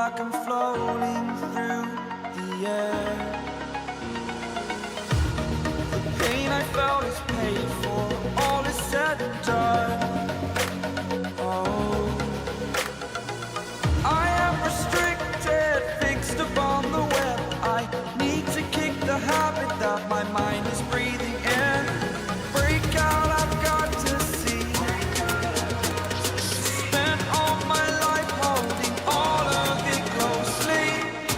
like I'm floating through the air. The pain I felt is paid for, all is said and done. Oh, I am restricted, fixed upon the web. I need to kick the habit that my mind is breathing in. Break out, I've got to see. Spent all my life holding all of it closely.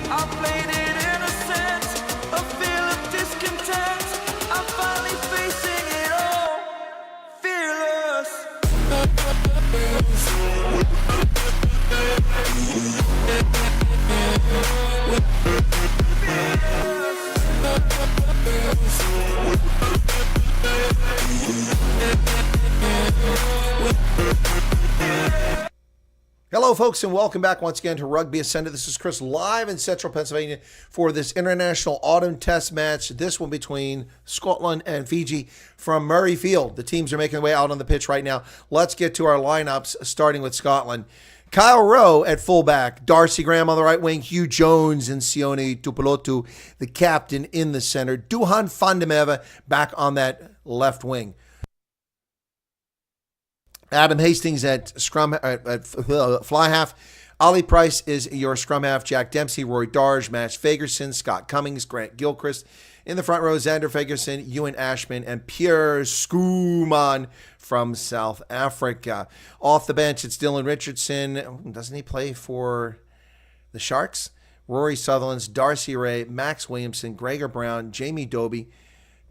I played it innocent, a feel of discontent. I'm finally facing it all, fearless. Hello, folks, and welcome back once again to Rugby Ascended. This is Chris live in central Pennsylvania for this international autumn test match. This one between Scotland and Fiji from Murrayfield. The teams are making their way out on the pitch right now. Let's get to our lineups, starting with Scotland. Kyle Rowe at fullback, Darcy Graham on the right wing, Hugh Jones and Sione Tupulotu, the captain in the center, Duhan Fandemeva back on that left wing. Adam Hastings at scrum at fly half. Ollie Price is your scrum half. Jack Dempsey, Roy Darge, Matt Fagerson, Scott Cummings, Grant Gilchrist. In the front row, Xander Fagerson, Ewan Ashman, and Pierre Schoeman from South Africa. Off the bench, it's Dylan Richardson. Doesn't he play for the Sharks? Rory Sutherland, Darcy Ray, Max Williamson, Gregor Brown, Jamie Doby,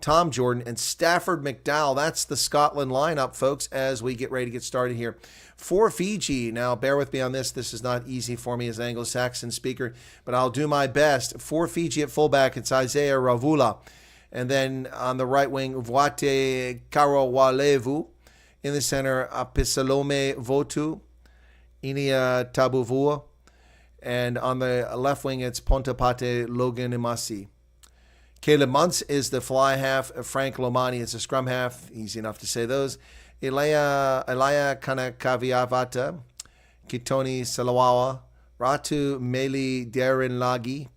Tom Jordan, and Stafford McDowell. That's the Scotland lineup, folks, as we get ready to get started here. For Fiji, now bear with me on this. This is not easy for me as an Anglo-Saxon speaker, but I'll do my best. For Fiji at fullback, it's Isaiah Ravula. And then on the right wing, Vuate Karawalevu. In the center, Apisalome Votu, Inia Tabuvua. And on the left wing, it's Pontapate Logan Imasi. Caleb Muntz is the fly half. Frank Lomani is the scrum half. Easy enough to say those. Elia Kanakaviavata, Kitoni Salawawa, Ratu Meli Darinlagi,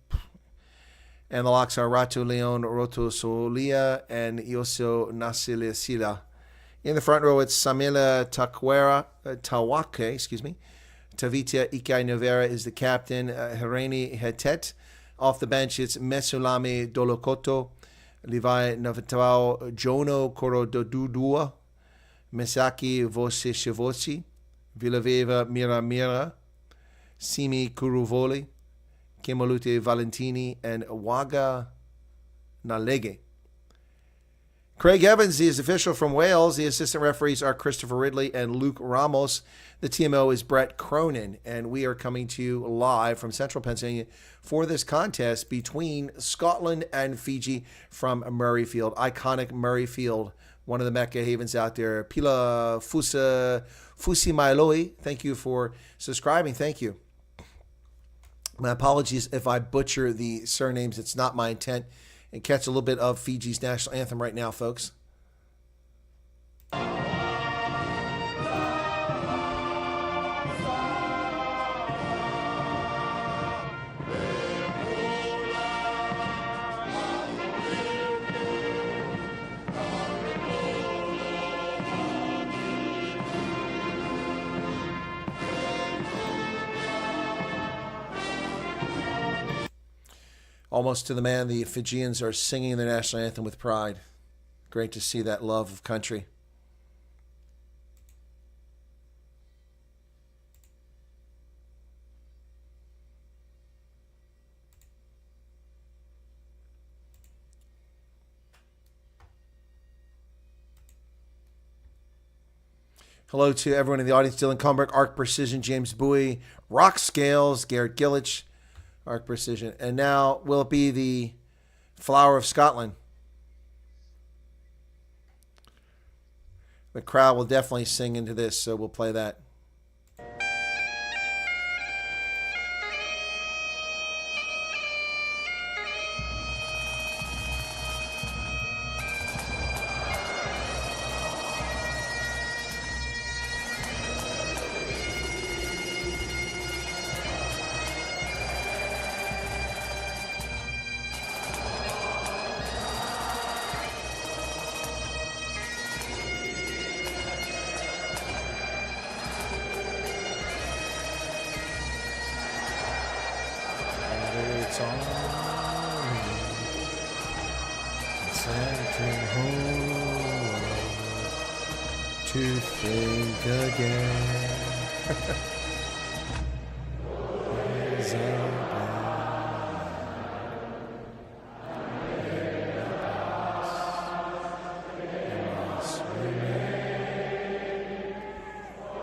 and the locks are Ratu Leon Rotosolia and Yosio Nasilisila. In the front row, it's Samila Tawake, Tavita Ikai Novera is the captain. Hereni Hetet. Off the bench, it's Mesulami Dolokoto, Levi Navatao, Jono Korododudua, Mesaki Vosishivosi, Villaveva Mira, Simi Kuruvoli, Kemalute Valentini, and Waga Nalege. Craig Evans is official from Wales. The assistant referees are Christopher Ridley and Luke Ramos. The TMO is Brett Cronin, and we are coming to you live from central Pennsylvania for this contest between Scotland and Fiji from Murrayfield. Iconic Murrayfield, one of the Mecca havens out there. Pila Fusi Mailoi, thank you for subscribing. Thank you. My apologies if I butcher the surnames. It's not my intent. And catch a little bit of Fiji's national anthem right now, folks. Almost to the man, the Fijians are singing their national anthem with pride. Great to see that love of country. Hello to everyone in the audience. Dylan Comberg, Arc Precision, James Bowie, Rock Scales, Garrett Gillich, Arc Precision. And now, will it be the Flower of Scotland? The crowd will definitely sing into this, so we'll play that. Edwards Army. Something home to think again. Is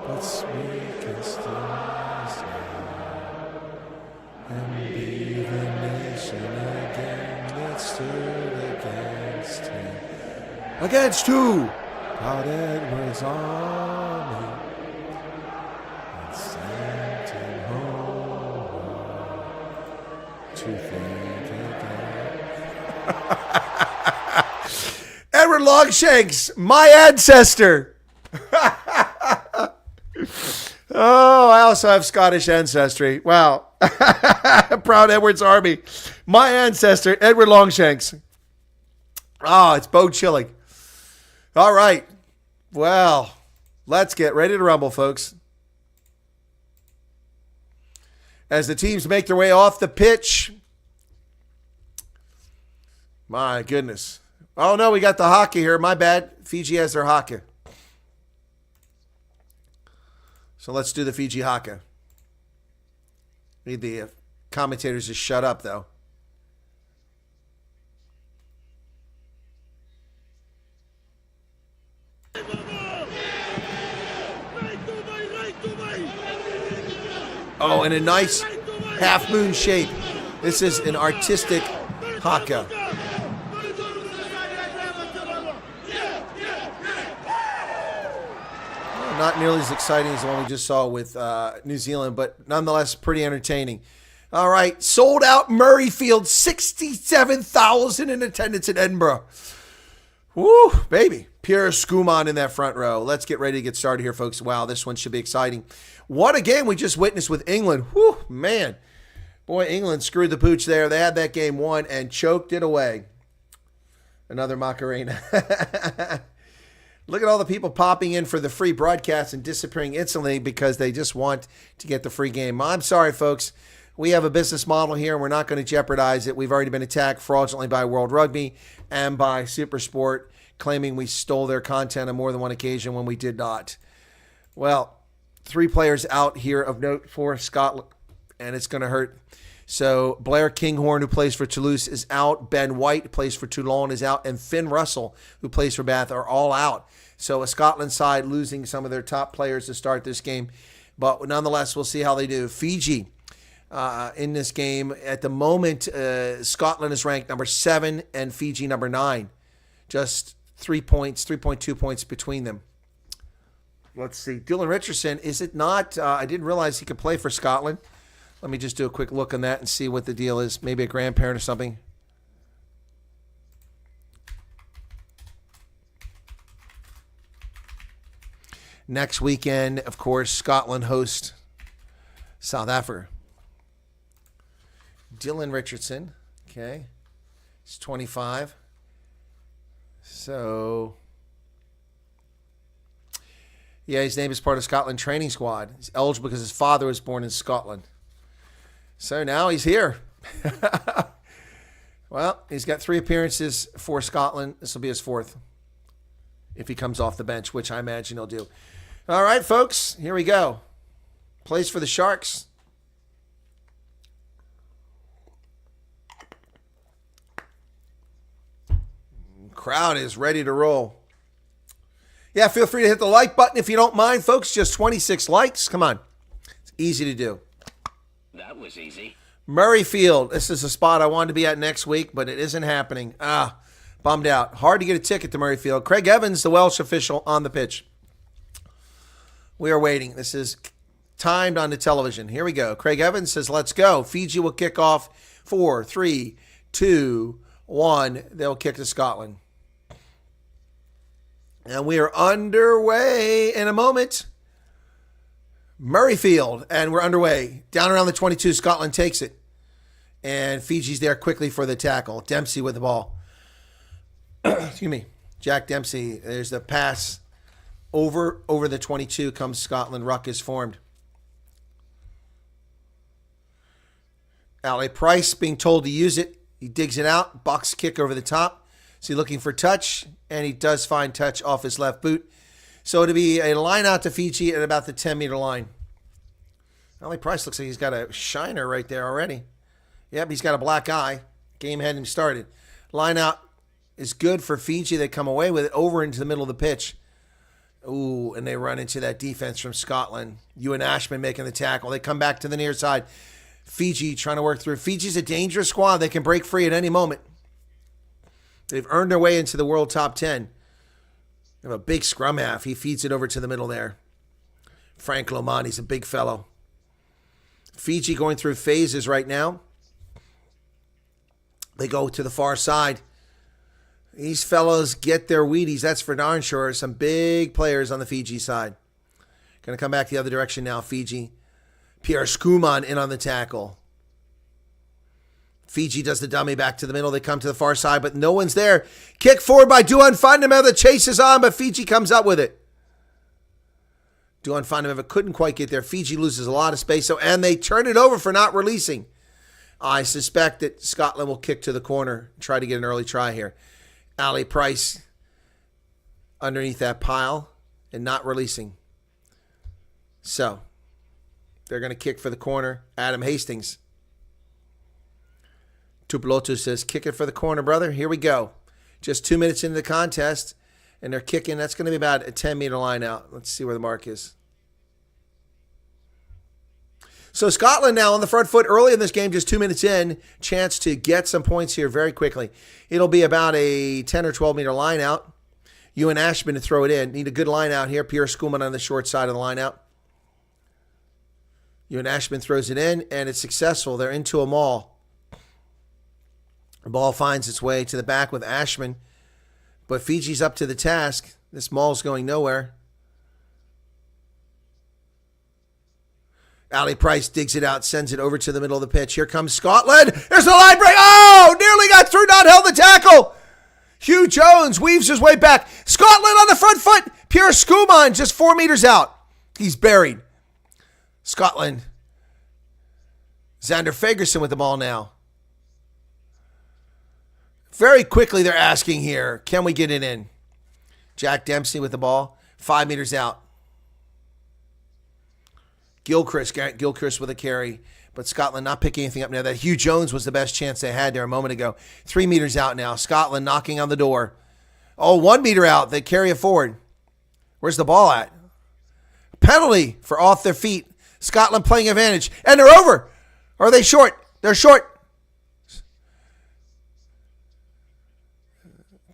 but sweetest stars and be the nation again that stood against him. Against who? Proud Edward's army and sent him home to think again. Edward Longshanks, my ancestor. Oh, I also have Scottish ancestry. Wow. Proud Edward's army. My ancestor, Edward Longshanks. Oh, it's bone chilling. All right. Well, let's get ready to rumble, folks. As the teams make their way off the pitch. My goodness. Oh, no, we got the hockey here. My bad. Fiji has their hockey. So let's do the Fiji haka. Need the commentators to shut up, though. Oh, in a nice half-moon shape. This is an artistic haka. Not nearly as exciting as the one we just saw with New Zealand, but nonetheless pretty entertaining. All right, sold out Murrayfield, 67,000 in attendance in Edinburgh. Woo, baby. Pierre Schumann in that front row. Let's get ready to get started here, folks. Wow, this one should be exciting. What a game we just witnessed with England. Woo, man. Boy, England screwed the pooch there. They had that game won and choked it away. Another Macarena. Look at all the people popping in for the free broadcast and disappearing instantly because they just want to get the free game. I'm sorry, folks. We have a business model here, and we're not going to jeopardize it. We've already been attacked fraudulently by World Rugby and by Supersport, claiming we stole their content on more than one occasion when we did not. Well, 3 players out here of note for Scotland, and it's going to hurt. So Blair Kinghorn, who plays for Toulouse, is out. Ben White, who plays for Toulon, is out. And Finn Russell, who plays for Bath, are all out. So a Scotland side losing some of their top players to start this game. But nonetheless, we'll see how they do. Fiji in this game. At the moment, Scotland is ranked number 7 and Fiji number 9. Just 3 points, 3.2 points between them. Let's see. Dylan Richardson, is it not? I didn't realize he could play for Scotland. Let me just do a quick look on that and see what the deal is. Maybe a grandparent or something. Next weekend, of course, Scotland hosts South Africa. Dylan Richardson, okay. He's 25. So, yeah, his name is part of Scotland training squad. He's eligible because his father was born in Scotland. So now he's here. Well, he's got 3 appearances for Scotland. This will be his 4th if he comes off the bench, which I imagine he'll do. All right, folks, here we go. Plays for the Sharks. Crowd is ready to roll. Yeah, feel free to hit the like button if you don't mind, folks. Just 26 likes. Come on. It's easy to do. That was easy. Murrayfield. This is a spot I wanted to be at next week, but it isn't happening. Bummed out. Hard to get a ticket to Murrayfield. Craig Evans, the Welsh official, on the pitch. We are waiting. This is timed on the television. Here we go. Craig Evans says, let's go. Fiji will kick off 4, 3, 2, 1. They'll kick to Scotland. And we are underway in a moment. Murrayfield, and we're underway. Down around the 22, Scotland takes it. And Fiji's there quickly for the tackle. Dempsey with the ball. Excuse me. Jack Dempsey. There's the pass. Over the 22 comes Scotland. Ruck is formed. Ali Price being told to use it. He digs it out. Box kick over the top. So he's looking for touch, and he does find touch off his left boot. So it'll be a line out to Fiji at about the 10-meter line. Ali Price looks like he's got a shiner right there already. Yep, he's got a black eye. Game hadn't started. Line out is good for Fiji. They come away with it over into the middle of the pitch. Ooh, and they run into that defense from Scotland. Ewan Ashman making the tackle. They come back to the near side. Fiji trying to work through. Fiji's a dangerous squad. They can break free at any moment. They've earned their way into the world top 10. They have a big scrum half. He feeds it over to the middle there. Frank Lomani's a big fellow. Fiji going through phases right now. They go to the far side. These fellows get their Wheaties. That's for darn sure. Some big players on the Fiji side. Going to come back the other direction now, Fiji. Pierre Skuman in on the tackle. Fiji does the dummy back to the middle. They come to the far side, but no one's there. Kick forward by Duan Fundameva. The chase is on, but Fiji comes up with it. Duan Fundameva couldn't quite get there. Fiji loses a lot of space, and they turn it over for not releasing. I suspect that Scotland will kick to the corner, try to get an early try here. Ali Price underneath that pile and not releasing. So, they're going to kick for the corner. Adam Hastings. Tupulotu says, kick it for the corner, brother. Here we go. Just 2 minutes into the contest, and they're kicking. That's going to be about a 10-meter line out. Let's see where the mark is. So Scotland now on the front foot early in this game, just 2 minutes in. Chance to get some points here very quickly. It'll be about a 10 or 12-meter line out. Ewan Ashman to throw it in. Need a good line out here. Pierre Skuman on the short side of the line out. Ewan Ashman throws it in, and it's successful. They're into a maul. The ball finds its way to the back with Ashman, but Fiji's up to the task. This maul's going nowhere. Ali Price digs it out, sends it over to the middle of the pitch. Here comes Scotland. There's a line break. Oh, nearly got through, not held the tackle. Hugh Jones weaves his way back. Scotland on the front foot. Pierre Skuman just 4 meters out. He's buried. Scotland. Xander Fagerson with the ball now. Very quickly they're asking here, can we get it in? Jack Dempsey with the ball. 5 meters out. Garrett Gilchrist with a carry. But Scotland not picking anything up now. That Hugh Jones was the best chance they had there a moment ago. 3 meters out now. Scotland knocking on the door. Oh, 1 meter out. They carry it forward. Where's the ball at? Penalty for off their feet. Scotland playing advantage. And they're over. Or are they short? They're short.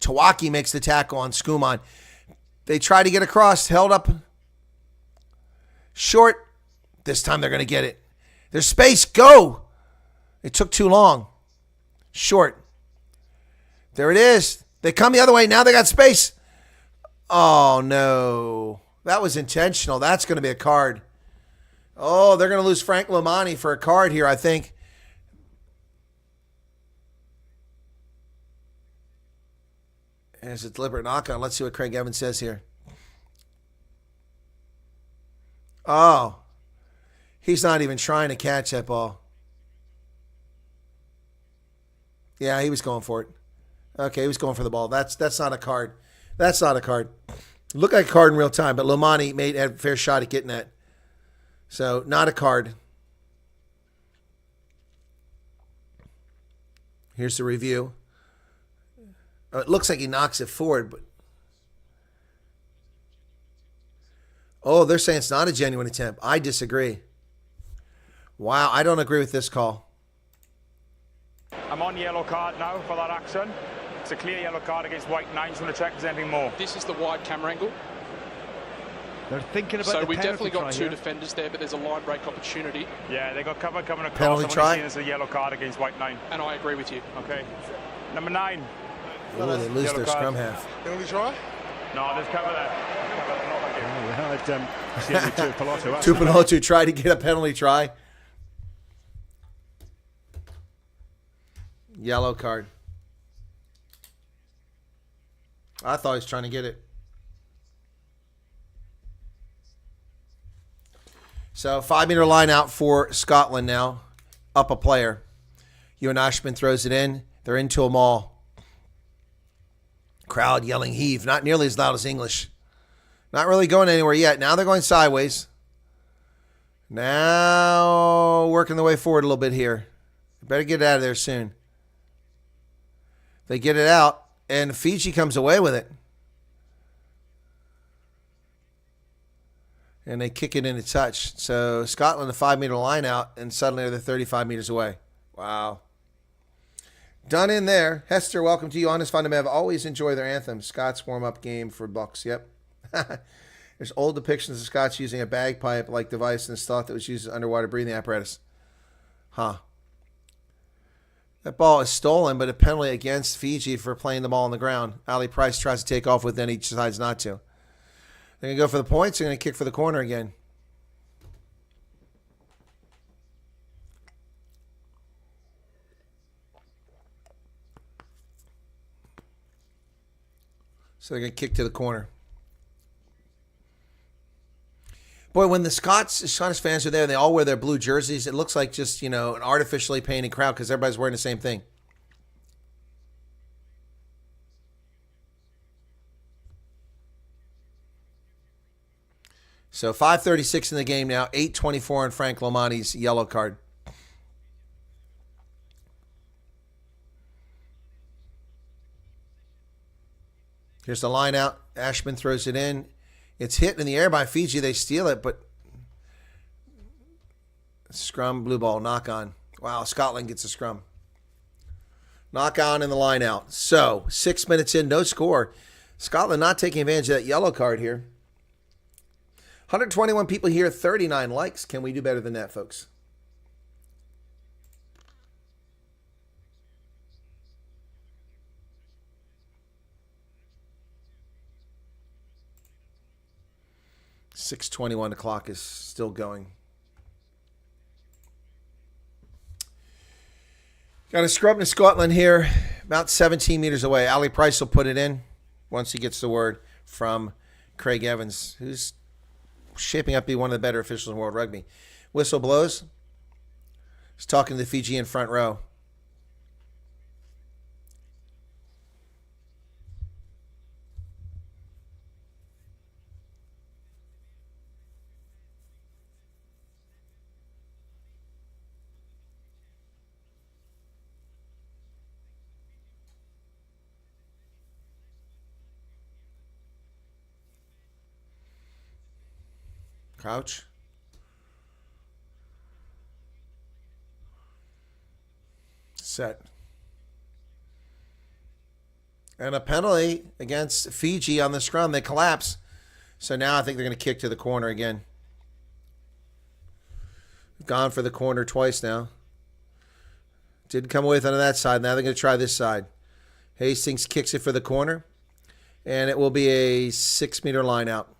Tawaki makes the tackle on Skuman. They try to get across. Held up. Short. This time they're going to get it. There's space. Go. It took too long. Short. There it is. They come the other way. Now they got space. Oh, no. That was intentional. That's going to be a card. Oh, they're going to lose Frank Lomani for a card here, I think. There's a deliberate knock-on. Let's see what Craig Evans says here. Oh. He's not even trying to catch that ball. Yeah, he was going for it. Okay, he was going for the ball. That's not a card. That's not a card. Looked like a card in real time, but Lomani had a fair shot at getting that. So, not a card. Here's the review. Oh, it looks like he knocks it forward, but oh, they're saying it's not a genuine attempt. I disagree. Wow, I don't agree with this call. I'm on yellow card now for that action. It's a clear yellow card against white 9. Just want to check if there's anything more. This is the wide camera angle. They're thinking about So the we've definitely got 2 here. defenders there, but there's a line break opportunity. Yeah, they got cover coming across. Penalty try? It's a yellow card against white 9. And I agree with you. Okay. Number 9. Oh, they lose Yellow their card. scrum half. Penalty try? No, there's cover there. We had Tupulotu. Tupulotu tried to get a penalty try. Yellow card. I thought he was trying to get it. So 5 meter line out for Scotland now. Up a player. Ewan Ashman throws it in. They're into them all. Crowd yelling heave. Not nearly as loud as English. Not really going anywhere yet. Now they're going sideways. Now working their way forward a little bit here. Better get it out of there soon. They get it out, and Fiji comes away with it. And they kick it into touch. So Scotland, a 5-meter line out, and suddenly they're 35 meters away. Wow. Done in there. Hester, welcome to you. Honest Fundamental. Always enjoy their anthem. Scots warm-up game for Bucks. Yep. There's old depictions of Scots using a bagpipe-like device, and it's thought that was used as underwater breathing apparatus. Huh. That ball is stolen, but a penalty against Fiji for playing the ball on the ground. Ali Price tries to take off with it, and he decides not to. They're going to go for the points. They're going to kick for the corner again. So they're going to kick to the corner. Boy, when the Scottish fans are there, they all wear their blue jerseys. It looks like just, an artificially painted crowd because everybody's wearing the same thing. So 5:36 in the game now, 8:24 on Frank Lomanti's yellow card. Here's the line out. Ashman throws it in. It's hit in the air by Fiji. They steal it, but scrum, blue ball, knock on. Wow, Scotland gets a scrum. Knock on in the line out. So 6 minutes in, no score. Scotland not taking advantage of that yellow card here. 121 people here, 39 likes. Can we do better than that, folks? .621, the clock is still going. Got a scrum to Scotland here, about 17 meters away. Ali Price will put it in once he gets the word from Craig Evans, who's shaping up to be one of the better officials in World Rugby. Whistle blows. He's talking to the Fijian front row. Crouch. Set. And a penalty against Fiji on the scrum. They collapse. So now I think they're going to kick to the corner again. Gone for the corner twice now. Didn't come away with on that side. Now they're going to try this side. Hastings kicks it for the corner. And it will be a 6-meter line out.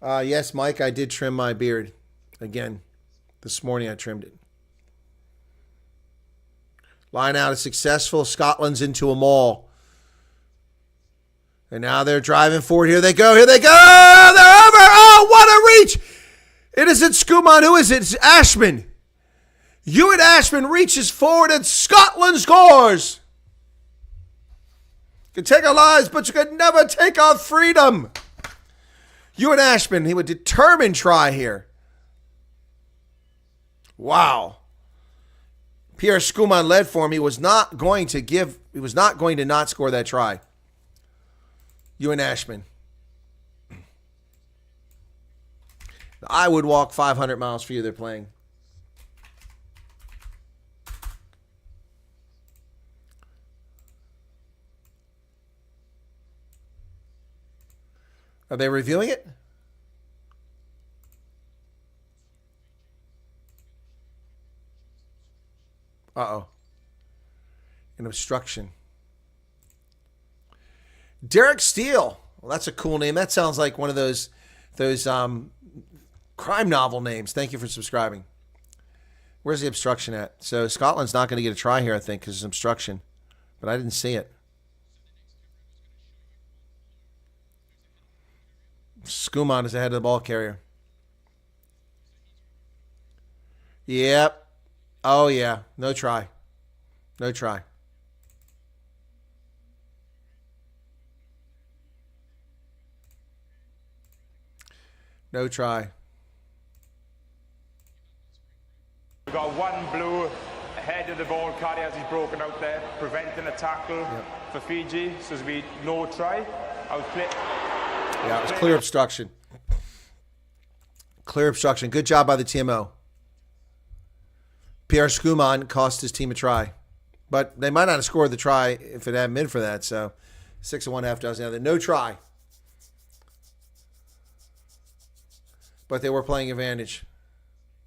Yes, Mike, I did trim my beard. Again, this morning I trimmed it. Line out is successful. Scotland's into a maul. And now they're driving forward. Here they go. Here they go. They're over. Oh, what a reach. It isn't Skuman. Who is it? It's Ashman. Ewan Ashman reaches forward and Scotland scores. You can take our lives, but you can never take our freedom. Ewan Ashman, he would determine try here. Wow. Pierre Skuman led for him. He was not going to not score that try. Ewan Ashman. I would walk 500 miles for you. They're playing. Are they reviewing it? Uh-oh. An obstruction. Derek Steele. Well, that's a cool name. That sounds like one of those crime novel names. Thank you for subscribing. Where's the obstruction at? So Scotland's not going to get a try here, I think, because it's obstruction. But I didn't see it. Skuman is ahead of the ball carrier. Yep. Oh, yeah. No try. No try. No try. We've got one blue ahead of the ball carrier as he's broken out there, preventing a tackle for Fiji. So there'll be no try. Yeah, it was clear obstruction. Clear obstruction. Good job by the TMO. Pierre Skuman cost his team a try. But they might not have scored the try if it hadn't been for that. So 6 and 1/2 dozen other. No try. But they were playing advantage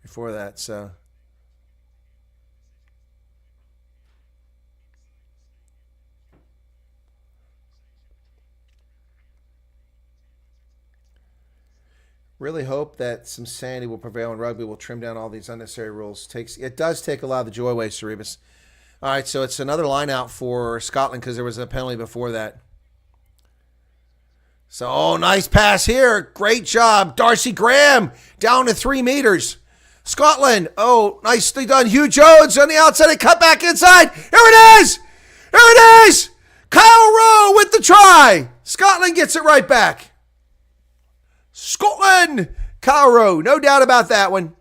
before that, so. Really hope that some sanity will prevail and rugby will trim down all these unnecessary rules. It does take a lot of the joy away, Cerebus. All right, so it's another line out for Scotland because there was a penalty before that. So, oh, nice pass here. Great job. Darcy Graham down to 3 meters. Scotland, oh, nicely done. Hugh Jones on the outside and cut back inside. Here it is. Here it is. Kyle Rowe with the try. Scotland gets it right back. Scotland. Kyle Rowe, no doubt about that one.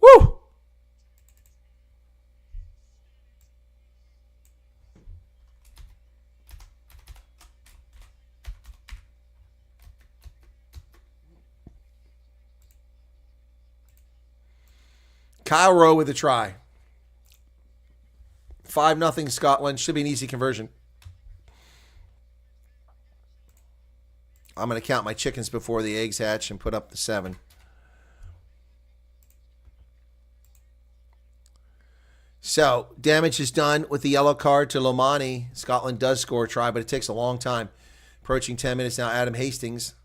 Woo. Kyle Rowe with a try. 5-0 Scotland. Should be an easy conversion. I'm going to count my chickens before the eggs hatch and put up the 7. So, damage is done with the yellow card to Lomani. Scotland does score a try, but it takes a long time. Approaching 10 minutes now, Adam Hastings.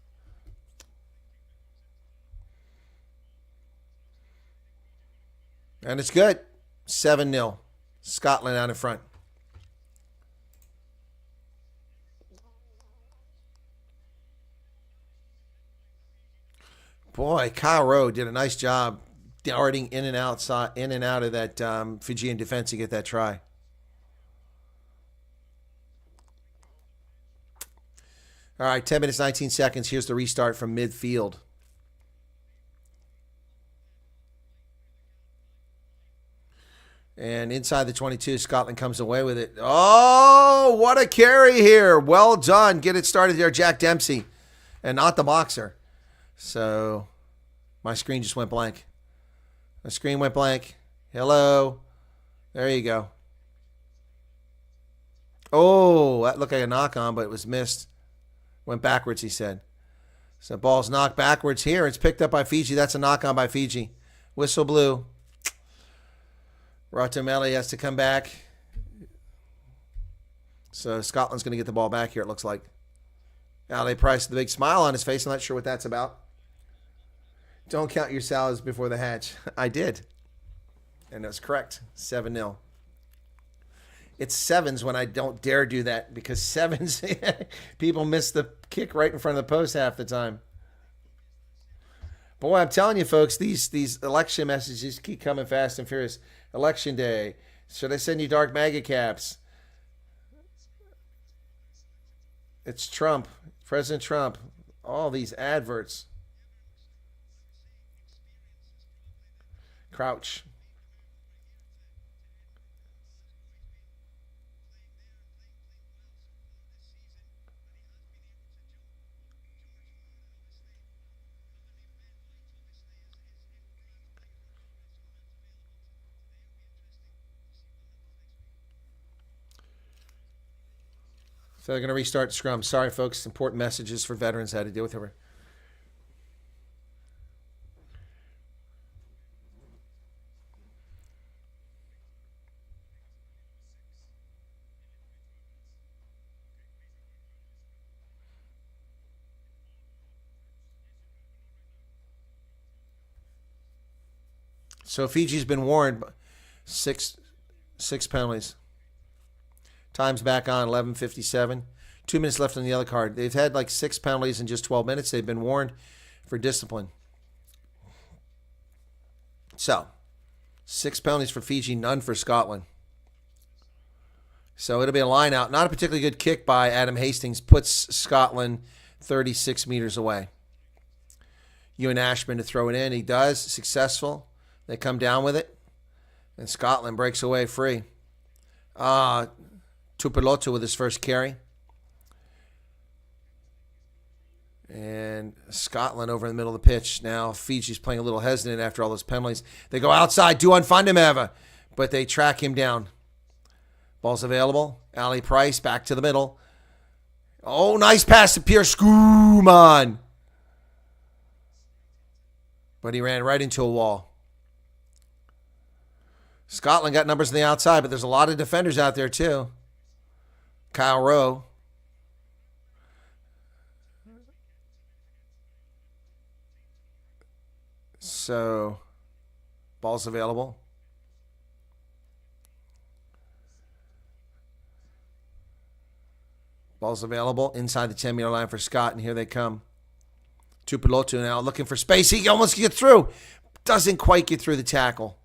And it's good. 7-0. Scotland out in front. Boy, Kyle Rowe did a nice job darting in and out of that Fijian defense to get that try. All right, 10 minutes, 19 seconds. Here's the restart from midfield. And inside the 22, Scotland comes away with it. Oh, what a carry here. Well done. Get it started there, Jack Dempsey. And not the boxer. So, my screen just went blank. My screen went blank. Hello. There you go. Oh, that looked like a knock on, but it was missed. Went backwards, he said. So, ball's knocked backwards here. It's picked up by Fiji. That's a knock on by Fiji. Whistle blew. Ratomeli has to come back. So Scotland's going to get the ball back here, it looks like. Ali Price with a big smile on his face. I'm not sure what that's about. Don't count your salads before the hatch. I did. And it was correct. 7-0. It's 7s when I don't dare do that because 7s, people miss the kick right in front of the post half the time. Boy, I'm telling you, folks, these election messages keep coming fast and furious. Election day. Should I send you dark MAGA caps? It's Trump. President Trump. All these adverts. Crouch. So they're going to restart scrum. Sorry, folks. Important messages for veterans I had to deal with her. So Fiji's been warned. Six penalties. Time's back on 11:57. 2 minutes left on the yellow card. They've had like 6 penalties in just 12 minutes. They've been warned for discipline. So, 6 penalties for Fiji, none for Scotland. So it'll be a line out. Not a particularly good kick by Adam Hastings. Puts Scotland 36 meters away. Ewan Ashman to throw it in. He does. Successful. They come down with it. And Scotland breaks away free. Tupilotu with his first carry. And Scotland over in the middle of the pitch. Now Fiji's playing a little hesitant after all those penalties. They go outside. Duan Fundameva. But they track him down. Ball's available. Ali Price back to the middle. Oh, nice pass to Pierre Schoeman. But he ran right into a wall. Scotland got numbers on the outside, but there's a lot of defenders out there too. Kyle Rowe. So, ball's available. Ball's available inside the 10-meter line for Scott, and here they come. Tupilotu now looking for space. He almost gets through. Doesn't quite get through the tackle.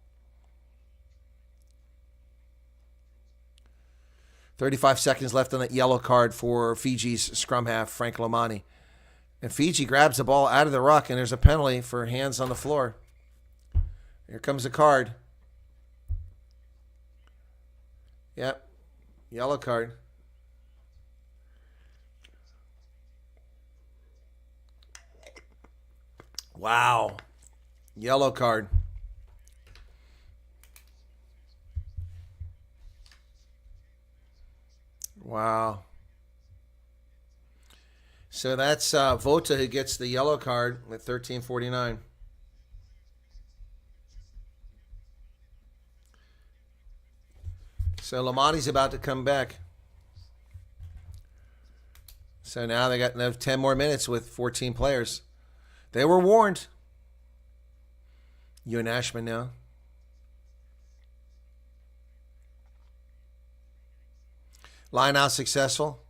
35 seconds left on that yellow card for Fiji's scrum half, Frank Lomani. And Fiji grabs the ball out of the ruck, and there's a penalty for hands on the floor. Here comes the card. Yep. Yellow card. Wow. Yellow card. Wow. So that's Vota who gets the yellow card with 13:49. So Lamani's about to come back. So now they got 10 more minutes with 14 players. They were warned. Ewan Ashman now. Line out successful.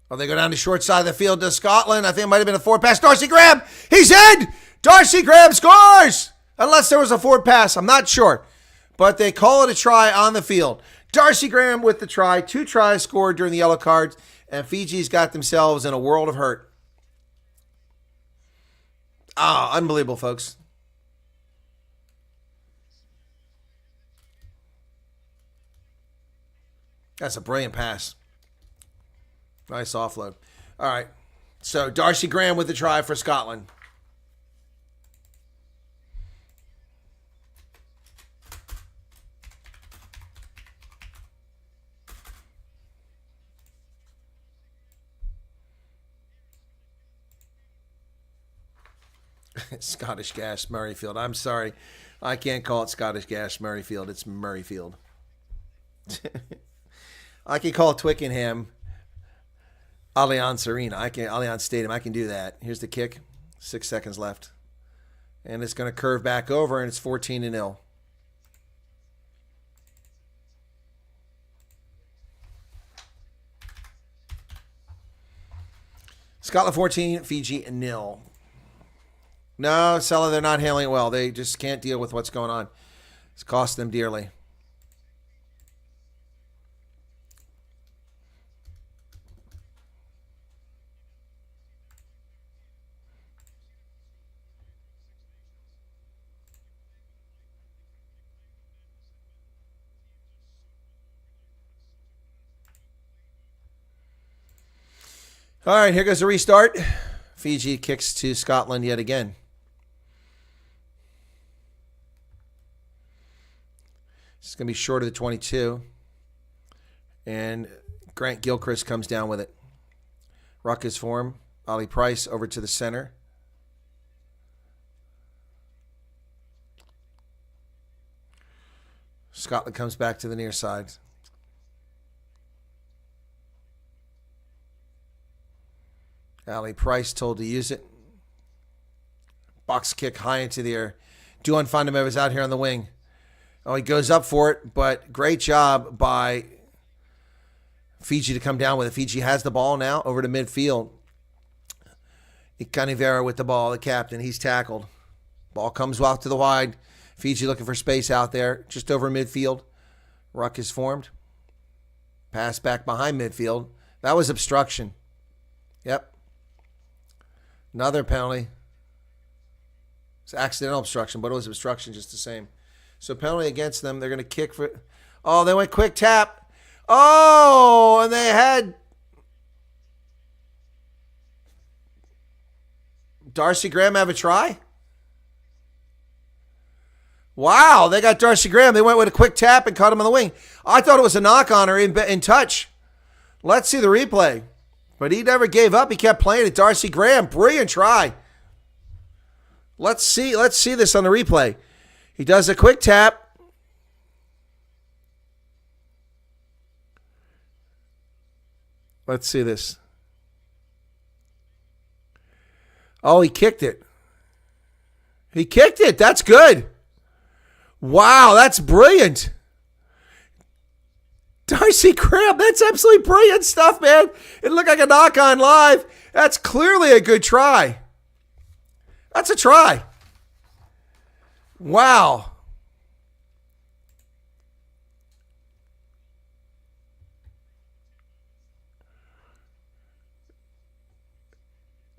Oh, they go down the short side of the field to Scotland. I think it might have been a forward pass. Darcy Graham, he's in! Darcy Graham scores! Unless there was a forward pass, I'm not sure. But they call it a try on the field. Darcy Graham with the try. 2 tries scored during the yellow cards, and Fiji's got themselves in a world of hurt. Unbelievable, folks. That's a brilliant pass. Nice offload. All right. So Darcy Graham with the try for Scotland. Scottish Gas Murrayfield. I'm sorry. I can't call it Scottish Gas Murrayfield. It's Murrayfield. I can call Twickenham Allianz Arena. Allianz Stadium. I can do that. Here's the kick. 6 seconds left. And it's going to curve back over, and it's 14-0. Scotland 14, Fiji 0. No, Sella, they're not handling it well. They just can't deal with what's going on. It's cost them dearly. All right, here goes the restart. Fiji kicks to Scotland yet again. It's going to be short of the 22. And Grant Gilchrist comes down with it. Ruck is form. Ali Price over to the center. Scotland comes back to the near side. Ali Price told to use it. Box kick high into the air. Duan Fundameva is out here on the wing. Oh, he goes up for it, but great job by Fiji to come down with it. Fiji has the ball now over to midfield. Ikanivera with the ball, the captain. He's tackled. Ball comes out to the wide. Fiji looking for space out there, just over midfield. Ruck is formed. Pass back behind midfield. That was obstruction. Yep. Another penalty. It's accidental obstruction, but it was obstruction just the same. So penalty against them. They're going to kick for... Oh, they went quick tap. Oh, and they had... Darcy Graham have a try? Wow, they got Darcy Graham. They went with a quick tap and caught him on the wing. I thought it was a knock on or in touch. Let's see the replay. But he never gave up. He kept playing it. Darcy Graham, brilliant try. Let's see this on the replay. He does a quick tap. Let's see this. Oh, he kicked it. He kicked it. That's good. Wow, that's brilliant. Darcy Graham, that's absolutely brilliant stuff, man. It looked like a knock on live. That's clearly a good try. That's a try. Wow.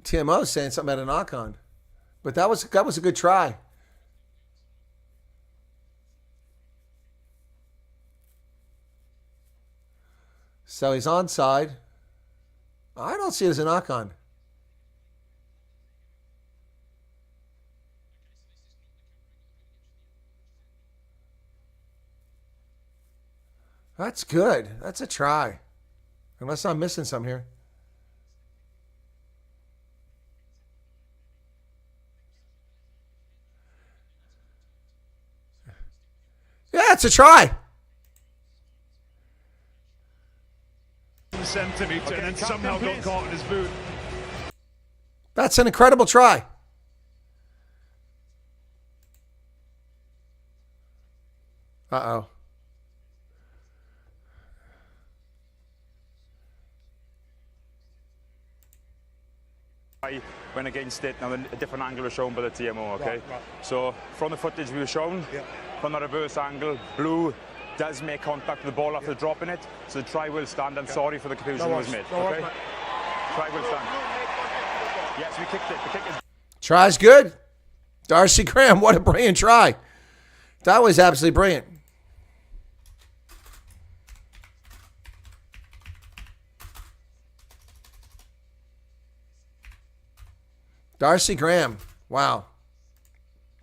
TMO saying something about a knock on. But that was a good try. So he's onside. I don't see it as a knock on. That's good. That's a try. Unless I'm missing some here. Yeah, it's a try. Centimetre and then somehow got caught in his boot. That's an incredible try. Uh-oh. I went against it. Now a different angle was shown by the TMO, okay? Right. So from the footage we were shown, from the reverse angle, blue does make contact with the ball after dropping it, so the try will stand. I'm sorry for the confusion that was made, okay? Try will stand. Yes, we kicked it. The kick is... Try's good. Darcy Graham, what a brilliant try. That was absolutely brilliant. Darcy Graham, wow.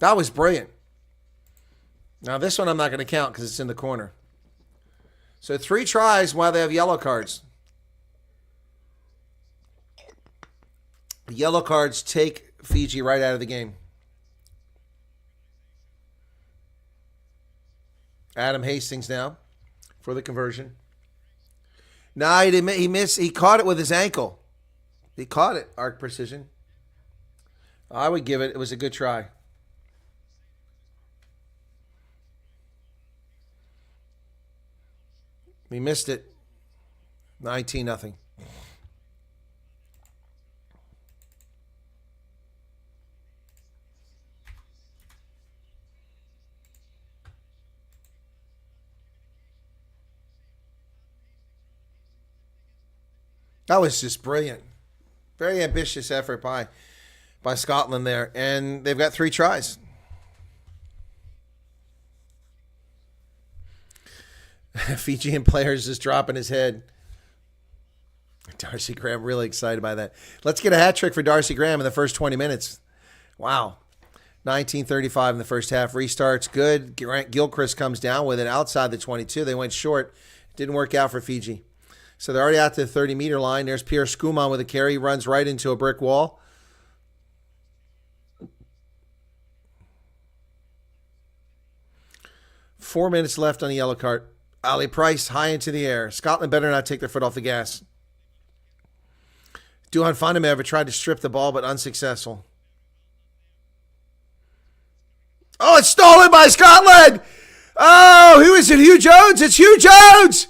That was brilliant. Now, this one I'm not going to count because it's in the corner. So 3 tries while they have yellow cards. The yellow cards take Fiji right out of the game. Adam Hastings now for the conversion. No, he didn't. He missed. He caught it with his ankle. He caught it, arc precision. I would give it. It was a good try. He missed it. 19-0. That was just brilliant. Very ambitious effort by Scotland there. And they've got 3 tries. Fijian players just dropping his head. Darcy Graham really excited by that. Let's get a hat trick for Darcy Graham in the first 20 minutes. Wow. 19:35 in the first half. Restarts good. Grant Gilchrist comes down with it outside the 22. They went short. Didn't work out for Fiji. So they're already out to the 30-meter line. There's Pierre Skuman with a carry. He runs right into a brick wall. Four minutes left on the yellow card. Ali Price high into the air. Scotland better not take their foot off the gas. Duhan Fondamever tried to strip the ball, but unsuccessful. Oh, it's stolen by Scotland! Oh, who is it? Hugh Jones? It's Hugh Jones!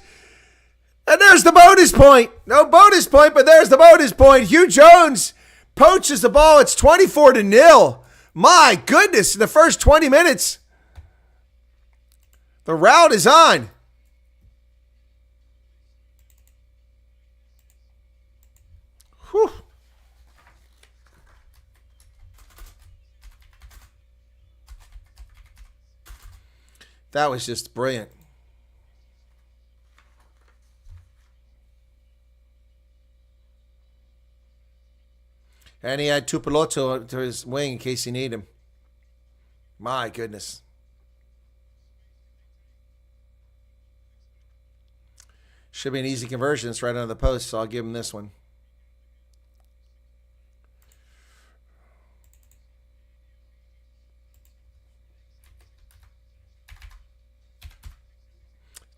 And there's the bonus point. No bonus point, but there's the bonus point. Hugh Jones poaches the ball. It's 24-0. My goodness, in the first 20 minutes, the route is on. Whew. That was just brilliant. And he had Tupolotto to his wing in case he needed him. My goodness. Should be an easy conversion. It's right under the post, so I'll give him this one.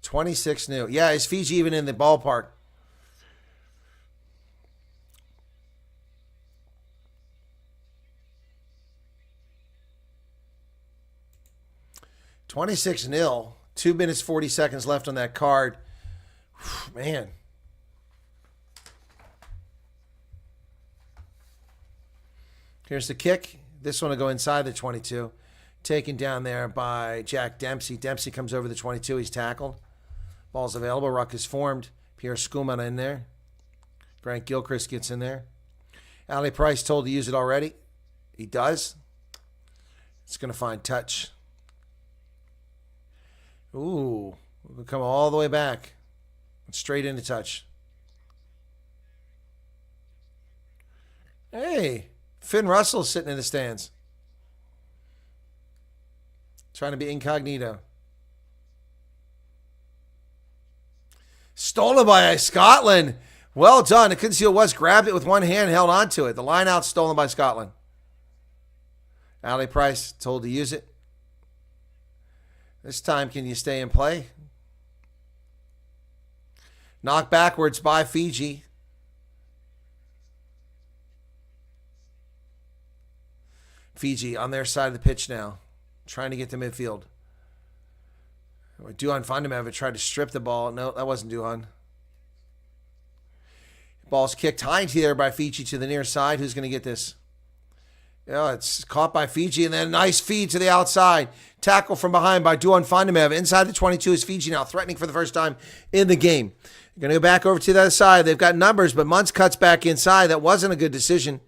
$26-0. Yeah, is Fiji even in the ballpark? $26-0. 2 minutes 40 seconds left on that card. Man. Here's the kick. This one will go inside the 22. Taken down there by Jack Dempsey. Dempsey comes over the 22. He's tackled. Ball's available. Ruck is formed. Pierre Schumann in there. Grant Gilchrist gets in there. Ali Price told to use it already. He does. It's going to find touch. Ooh. We'll come all the way back. Straight into touch. Hey. Finn Russell's sitting in the stands. Trying to be incognito. Stolen by Scotland. Well done. I couldn't see who it was. Grabbed it with one hand, held onto it. The line out stolen by Scotland. Ali Price told to use it. This time, can you stay in play? Knocked backwards by Fiji. Fiji on their side of the pitch now. Trying to get to midfield. Duhan Vandemev tried to strip the ball. No, that wasn't Duhan. Ball's kicked high here by Fiji to the near side. Who's going to get this? Yeah, it's caught by Fiji, and then a nice feed to the outside. Tackle from behind by Duhan Vandemev. Inside the 22 is Fiji now, threatening for the first time in the game. Going to go back over to the other side. They've got numbers, but Muntz cuts back inside. That wasn't a good decision.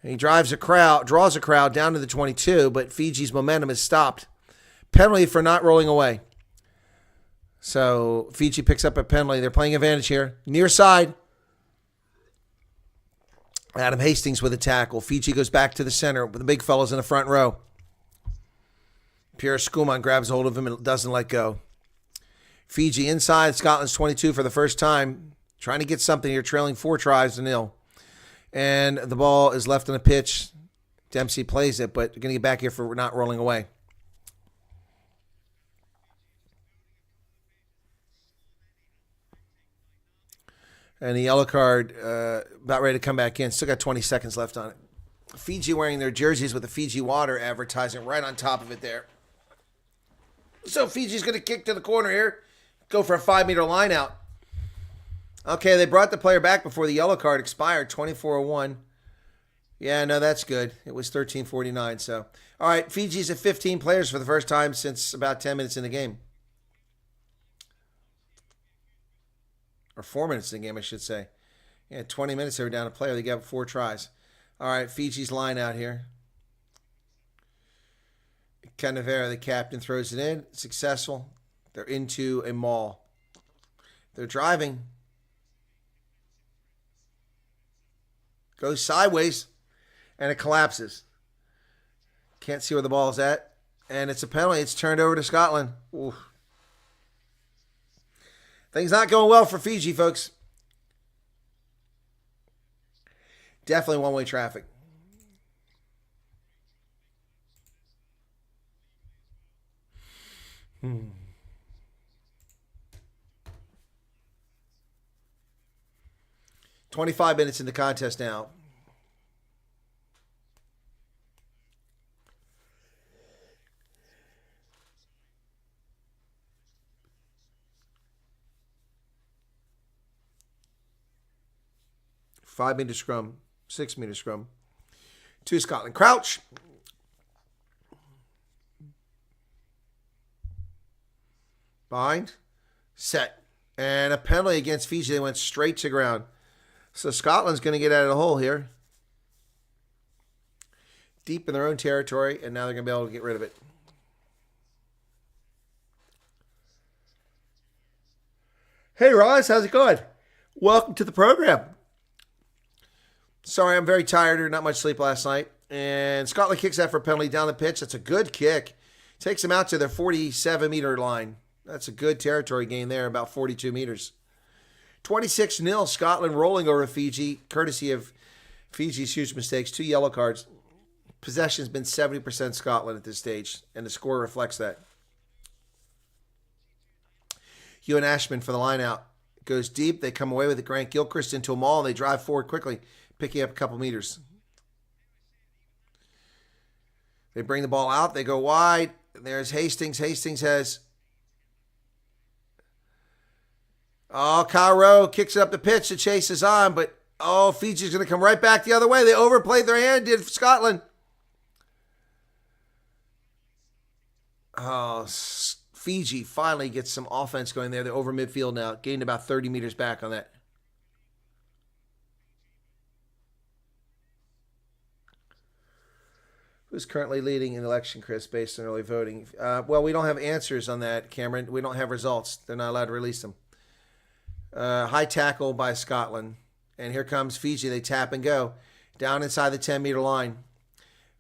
He draws a crowd down to the 22, but Fiji's momentum is stopped. Penalty for not rolling away. So Fiji picks up a penalty. They're playing advantage here. Near side. Adam Hastings with a tackle. Fiji goes back to the center with the big fellas in the front row. Pierre Schumann grabs hold of him and doesn't let go. Fiji inside Scotland's 22 for the first time. Trying to get something here, trailing 4-0. And the ball is left on the pitch. Dempsey plays it, but going to get back here for not rolling away. And the yellow card about ready to come back in. Still got 20 seconds left on it. Fiji wearing their jerseys with the Fiji water advertising right on top of it there. So Fiji's going to kick to the corner here. Go for a 5-meter line out. Okay, they brought the player back before the yellow card expired. 24-01. Yeah, no, that's good. It was 13:49. So, all right, Fiji's at 15 players for the first time since about 10 minutes in the game. Or 4 minutes in the game, I should say. Yeah, 20 minutes they were down a player. They got 4 tries. All right, Fiji's line out here. Canavera, the captain, throws it in. Successful. They're into a maul. They're driving. Goes sideways, and it collapses. Can't see where the ball is at. And it's a penalty. It's turned over to Scotland. Oof. Things not going well for Fiji, folks. Definitely one-way traffic. 25 minutes in the contest now. 5-meter scrum, 6-meter scrum. 2 Scotland. Crouch. Bind. Set. And a penalty against Fiji. They went straight to ground. So Scotland's going to get out of the hole here. Deep in their own territory, and now they're going to be able to get rid of it. Hey, Ross, how's it going? Welcome to the program. Sorry, I'm very tired. Not much sleep last night. And Scotland kicks that for a penalty down the pitch. That's a good kick. Takes them out to their 47-meter line. That's a good territory gain there, about 42 meters. 26-0, Scotland rolling over Fiji, courtesy of Fiji's huge mistakes. 2 yellow cards. Possession's been 70% Scotland at this stage, and the score reflects that. Ewan Ashman for the line out. Goes deep. They come away with it. Grant Gilchrist into a maul. They drive forward quickly, picking up a couple meters. They bring the ball out. They go wide. There's Hastings. Hastings has... Oh, Kyle Rowe kicks it up the pitch. The chase is on, but Fiji's going to come right back the other way. They overplayed their hand, did Scotland. Fiji finally gets some offense going there. They're over midfield now. Gained about 30 meters back on that. Who's currently leading in election, Chris, based on early voting? Well, we don't have answers on that, Cameron. We don't have results. They're not allowed to release them. High tackle by Scotland. And here comes Fiji. They tap and go. Down inside the 10-meter line.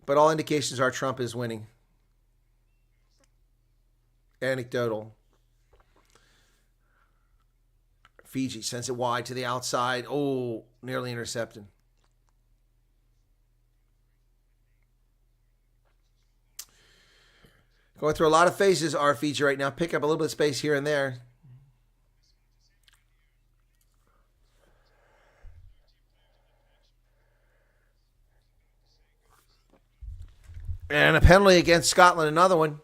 But all indications are Trump is winning. Anecdotal. Fiji sends it wide to the outside. Oh, nearly intercepted. Going through a lot of phases are Fiji right now. Pick up a little bit of space here and there. And a penalty against Scotland, another one.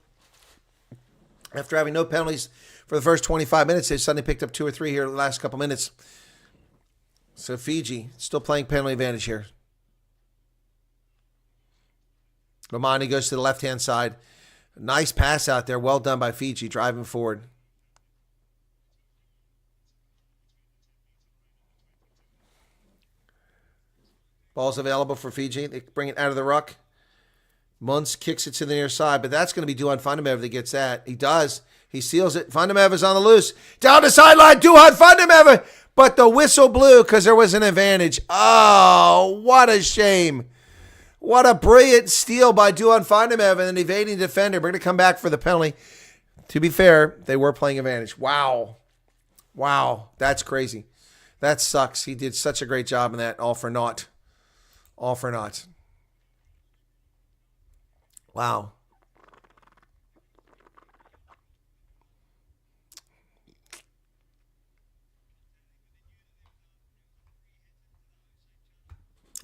After having no penalties for the first 25 minutes, they suddenly picked up 2 or 3 here in the last couple minutes. So Fiji still playing penalty advantage here. Romani goes to the left-hand side. Nice pass out there. Well done by Fiji, driving forward. Ball's available for Fiji. They bring it out of the ruck. Muntz kicks it to the near side, but that's going to be Duhan Fundamev that gets that. He does. He seals it. Fundamev is on the loose. Down the sideline, Duhan Fundamev. But the whistle blew because there was an advantage. Oh, what a shame. What a brilliant steal by Duhan Fundamev and an evading defender. We're going to come back for the penalty. To be fair, they were playing advantage. Wow. Wow. That's crazy. That sucks. He did such a great job in that. All for naught. All for naught. Wow.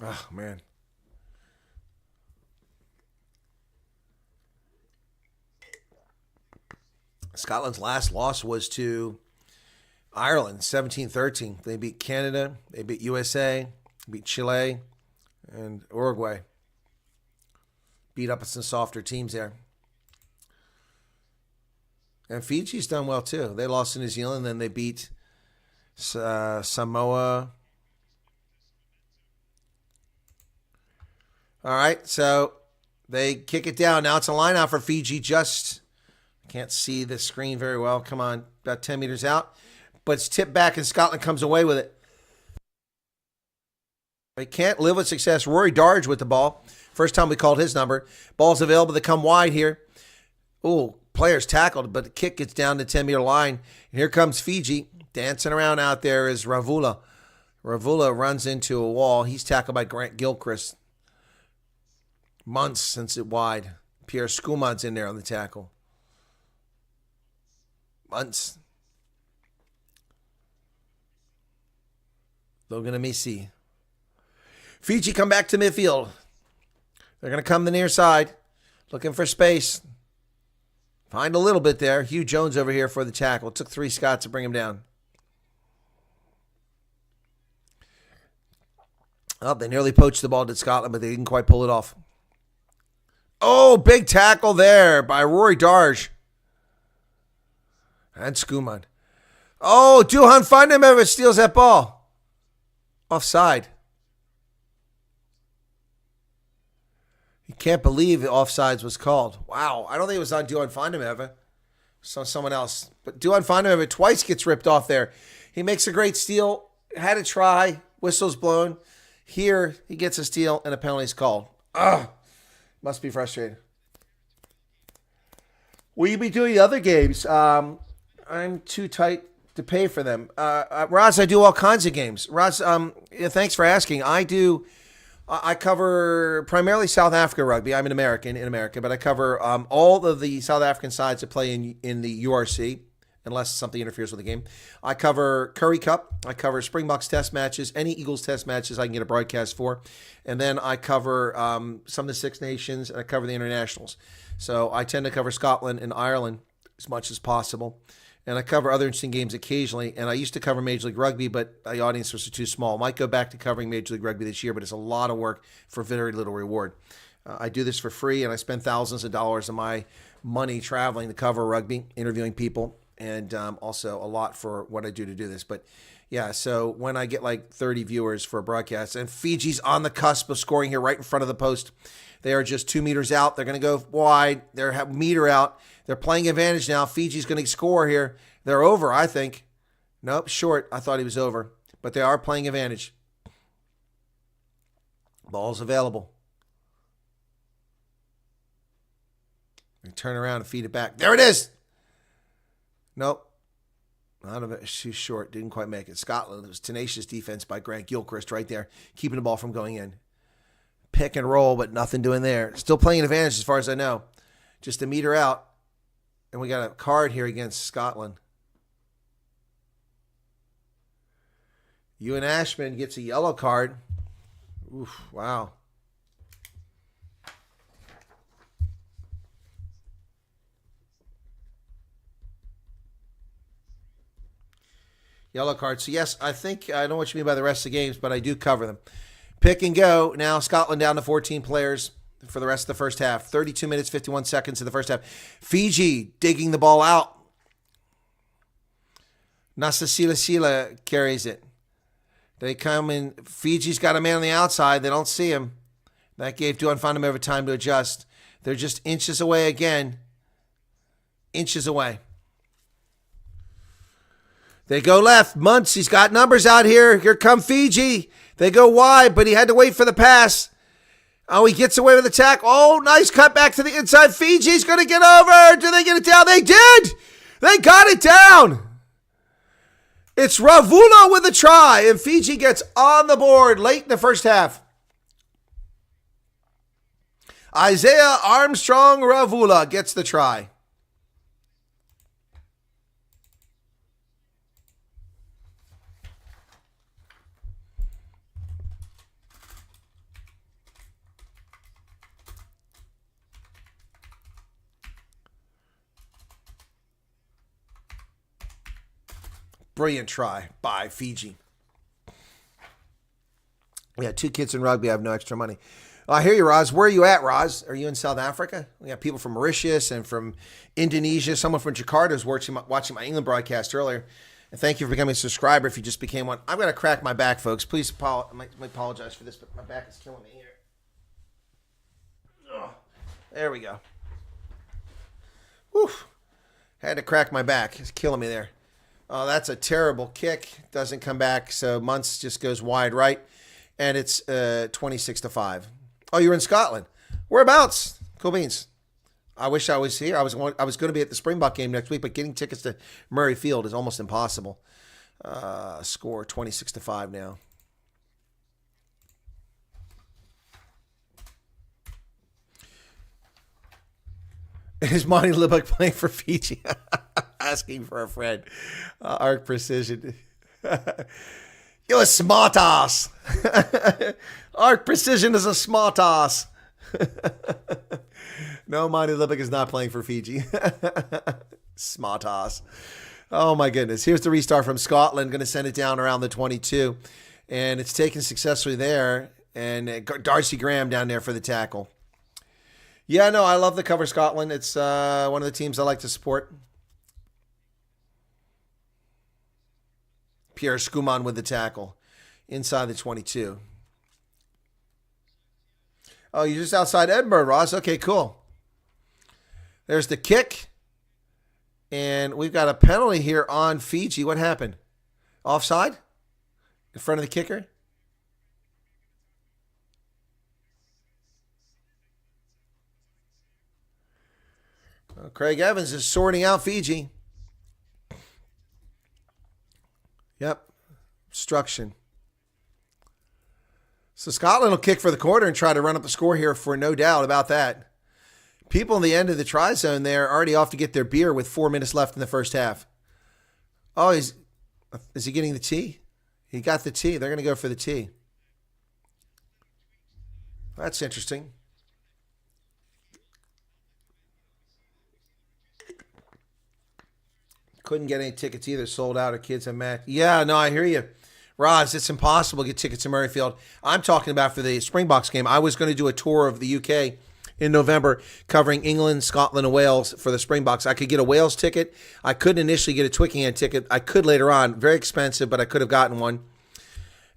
Oh, man. Scotland's last loss was to Ireland, 17-13. They beat Canada, they beat USA, beat Chile, and Uruguay. Beat up some softer teams there. And Fiji's done well, too. They lost to New Zealand, then they beat Samoa. All right, so they kick it down. Now it's a line out for Fiji. Just can't see the screen very well. Come on, about 10 meters out. But it's tipped back, and Scotland comes away with it. They can't live with success. Rory Darge with the ball. First time we called his number. Ball's available to come wide here. Oh, players tackled, but the kick gets down the 10-meter line. And here comes Fiji. Dancing around out there is Ravula. Ravula runs into a wall. He's tackled by Grant Gilchrist. Muntz sends it wide. Pierre Skumad's in there on the tackle. Muntz. Logan Amisi. Fiji come back to midfield. They're going to come the near side. Looking for space. Find a little bit there. Hugh Jones over here for the tackle. It took 3 Scots to bring him down. Oh, they nearly poached the ball to Scotland, but they didn't quite pull it off. Oh, big tackle there by Rory Darge. And Skuman. Oh, Duhan Fundermever steals that ball. Offside. You can't believe the offsides was called. Wow. I don't think it was on Duhan Fundermever. So someone else. But Duhan Fundermever twice gets ripped off there. He makes a great steal. Had a try. Whistle's blown. Here, he gets a steal and a penalty's called. Ugh. Must be frustrating. Will you be doing other games? I'm too tight to pay for them. Roz, I do all kinds of games. Roz, thanks for asking. I cover primarily South Africa rugby. I'm an American in America, but I cover all of the South African sides that play in the URC, unless something interferes with the game. I cover Currie Cup. I cover Springboks test matches, any Eagles test matches I can get a broadcast for. And then I cover some of the Six Nations, and I cover the internationals. So I tend to cover Scotland and Ireland as much as possible. And I cover other interesting games occasionally. And I used to cover Major League Rugby, but the audience was too small. Might go back to covering Major League Rugby this year, but it's a lot of work for very little reward. I do this for free, and I spend thousands of dollars of my money traveling to cover rugby, interviewing people, and also a lot for what I do to do this. But yeah, so when I get like 30 viewers for a broadcast, and Fiji's on the cusp of scoring here right in front of the post. They are just 2 meters out. They're going to go wide. They're a meter out. They're playing advantage now. Fiji's going to score here. They're over, I think. Nope, short. I thought he was over. But they are playing advantage. Ball's available. They turn around and feed it back. There it is. Nope. Not of it. She's short. Didn't quite make it. Scotland. It was tenacious defense by Grant Gilchrist right there, keeping the ball from going in. Pick and roll, but nothing doing there. Still playing advantage as far as I know. Just a meter out. And we got a card here against Scotland. Ewan Ashman gets a yellow card. Oof, wow. Yellow card. So, yes, I think I know what you mean by the rest of the games, but I do cover them. Pick and go. Now Scotland down to 14 players for the rest of the first half. 32 minutes, 51 seconds in the first half. Fiji digging the ball out. Sila carries it. They come in. Fiji's got a man on the outside. They don't see him. That gave Duhan Fundermever time to adjust. They're just inches away again. Inches away. They go left. Muntz, he's got numbers out here. Here come Fiji. They go wide, but he had to wait for the pass. Oh, he gets away with the tackle. Oh, nice cut back to the inside. Fiji's going to get over. Do they get it down? They did. They got it down. It's Ravula with a try, and Fiji gets on the board late in the first half. Isaiah Armstrong Ravula gets the try. Brilliant try by Fiji. We got 2 kids in rugby. I have no extra money. I hear you, Roz. Where are you at, Roz? Are you in South Africa? We got people from Mauritius and from Indonesia. Someone from Jakarta is watching my England broadcast earlier. And thank you for becoming a subscriber if you just became one. I'm going to crack my back, folks. Please apologize for this, but my back is killing me here. Ugh. There we go. Whew. Had to crack my back. It's killing me there. Oh, that's a terrible kick. Doesn't come back, so Muntz just goes wide right. And it's 26-5. Oh, you're in Scotland. Whereabouts? Cool beans. I wish I was here. I was going to be at the Springbok game next week, but getting tickets to Murray Field is almost impossible. Score 26-5 now. Is Monty Lubbock playing for Fiji? Asking for a friend. Arc Precision. You're a smart ass. Arc Precision is a smart ass. No, Monty Lubbock is not playing for Fiji. Smart ass. Oh, my goodness. Here's the restart from Scotland. Going to send it down around the 22. And it's taken successfully there. And Darcy Graham down there for the tackle. Yeah, no, I love the cover Scotland. It's one of the teams I like to support. Pierre Schumann with the tackle inside the 22. Oh, you're just outside Edinburgh, Ross. Okay, cool. There's the kick. And we've got a penalty here on Fiji. What happened? Offside? In front of the kicker? Well, Craig Evans is sorting out Fiji. Yep. Obstruction. So Scotland will kick for the quarter and try to run up the score here for no doubt about that. People in the end of the try zone there are already off to get their beer with 4 minutes left in the first half. Oh, is he getting the tea? He got the tea. They're going to go for the tea. That's interesting. Couldn't get any tickets either. Sold out or kids have match. Yeah, no, I hear you. Roz, it's impossible to get tickets to Murrayfield. I'm talking about for the Springboks game. I was going to do a tour of the UK in November covering England, Scotland, and Wales for the Springboks. I could get a Wales ticket. I couldn't initially get a Twickenham ticket. I could later on. Very expensive, but I could have gotten one.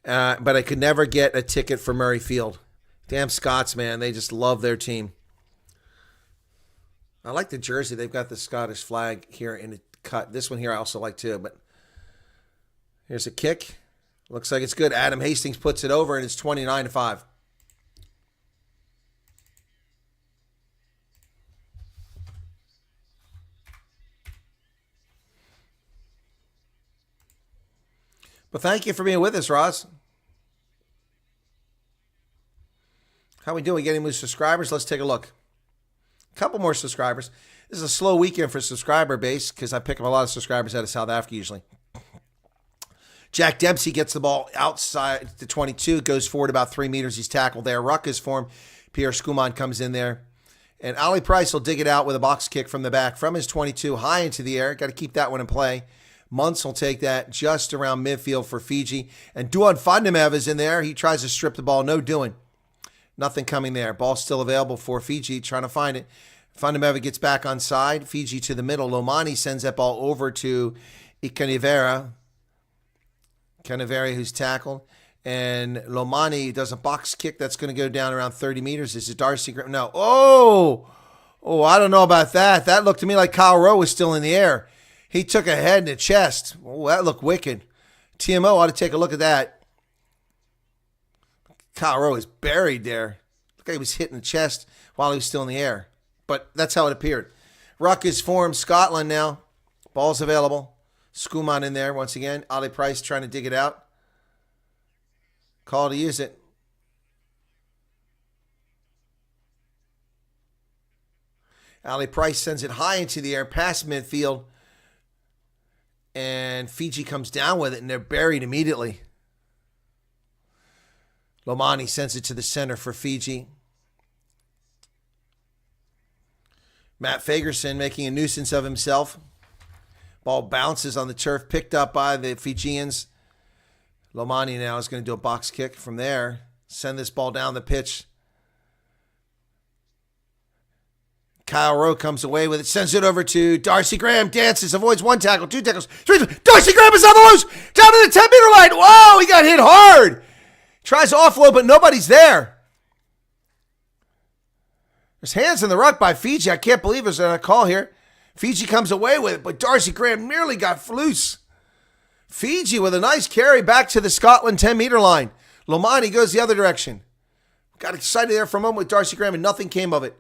But I could never get a ticket for Murrayfield. Damn Scots, man. They just love their team. I like the jersey. They've got the Scottish flag here in it cut. This one here I also like too. But here's a kick. Looks like it's good. Adam Hastings puts it over, and it's 29-5. But thank you for being with us, Roz. How we doing? We getting more subscribers? Let's take a look. A couple more subscribers. This is a slow weekend for subscriber base because I pick up a lot of subscribers out of South Africa usually. Jack Dempsey gets the ball outside the 22, goes forward about 3 meters. He's tackled there. Ruck is formed. Pierre Schumann comes in there. And Ali Price will dig it out with a box kick from the back from his 22, high into the air. Got to keep that one in play. Muntz will take that just around midfield for Fiji. And Duan Vandemev is in there. He tries to strip the ball. No doing. Nothing coming there. Ball still available for Fiji, trying to find it. Vandemev gets back on side. Fiji to the middle. Lomani sends that ball over to Ikanivera. Canaveri, who's tackled. And Lomani does a box kick that's going to go down around 30 meters. Is it Darcy? No. Oh, I don't know about that. That looked to me like Kyle Rowe was still in the air. He took a head and a chest. Oh, that looked wicked. TMO ought to take a look at that. Kyle Rowe is buried there. Looked like he was hitting the chest while he was still in the air. But that's how it appeared. Ruck is formed. Scotland now. Ball's available. Schumann in there once again. Ali Price trying to dig it out. Call to use it. Ali Price sends it high into the air past midfield. And Fiji comes down with it, and they're buried immediately. Lomani sends it to the center for Fiji. Matt Fagerson making a nuisance of himself. Ball bounces on the turf, picked up by the Fijians. Lomani now is going to do a box kick from there. Send this ball down the pitch. Kyle Rowe comes away with it, sends it over to Darcy Graham, dances, avoids 1 tackle, 2 tackles, 3. Darcy Graham is on the loose, down to the 10-meter line. Whoa, he got hit hard. Tries to offload, but nobody's there. There's hands in the ruck by Fiji. I can't believe there's a call here. Fiji comes away with it, but Darcy Graham nearly got loose. Fiji with a nice carry back to the Scotland 10-meter line. Lomani goes the other direction. Got excited there for a moment with Darcy Graham, and nothing came of it.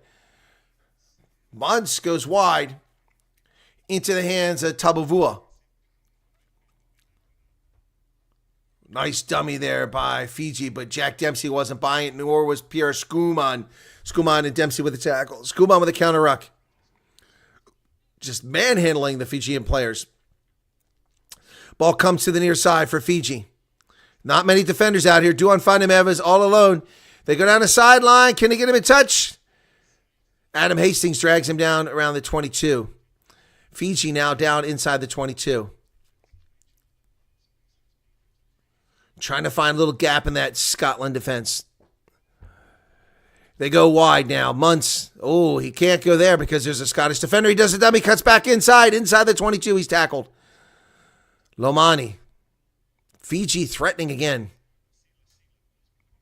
Muntz goes wide into the hands of Tabavua. Nice dummy there by Fiji, but Jack Dempsey wasn't buying it, nor was Pierre Schumann. Schumann and Dempsey with the tackle. Schumann with a counter ruck. Just manhandling the Fijian players. Ball comes to the near side for Fiji. Not many defenders out here. Duan Vandemev is all alone. They go down the sideline. Can they get him in touch? Adam Hastings drags him down around the 22. Fiji now down inside the 22. Trying to find a little gap in that Scotland defense. They go wide now. Muntz. Oh, he can't go there because there's a Scottish defender. He does a dummy, cuts back inside the 22. He's tackled. Lomani. Fiji threatening again.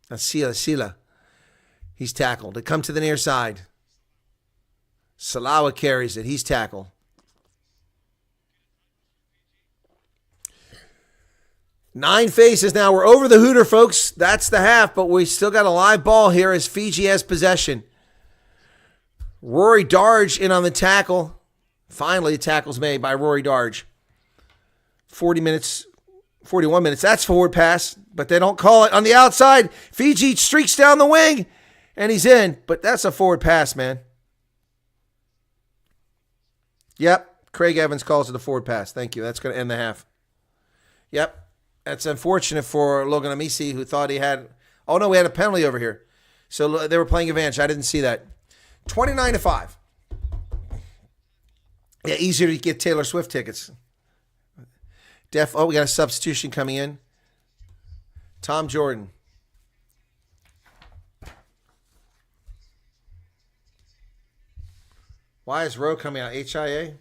That's Sila. He's tackled. They come to the near side. Salawa carries it. He's tackled. Nine faces now. We're over the hooter, folks. That's the half, but we still got a live ball here as Fiji has possession. Rory Darge in on the tackle. Finally, tackle's made by Rory Darge. 41 minutes. That's forward pass, but they don't call it on the outside. Fiji streaks down the wing, and he's in, but that's a forward pass, man. Yep, Craig Evans calls it a forward pass. Thank you. That's going to end the half. Yep. That's unfortunate for Logan Amisi, who thought he had... Oh, no, we had a penalty over here. So they were playing advantage. I didn't see that. 29-5. Yeah, easier to get Taylor Swift tickets. Oh, we got a substitution coming in. Tom Jordan. Why is Rowe coming out? HIA?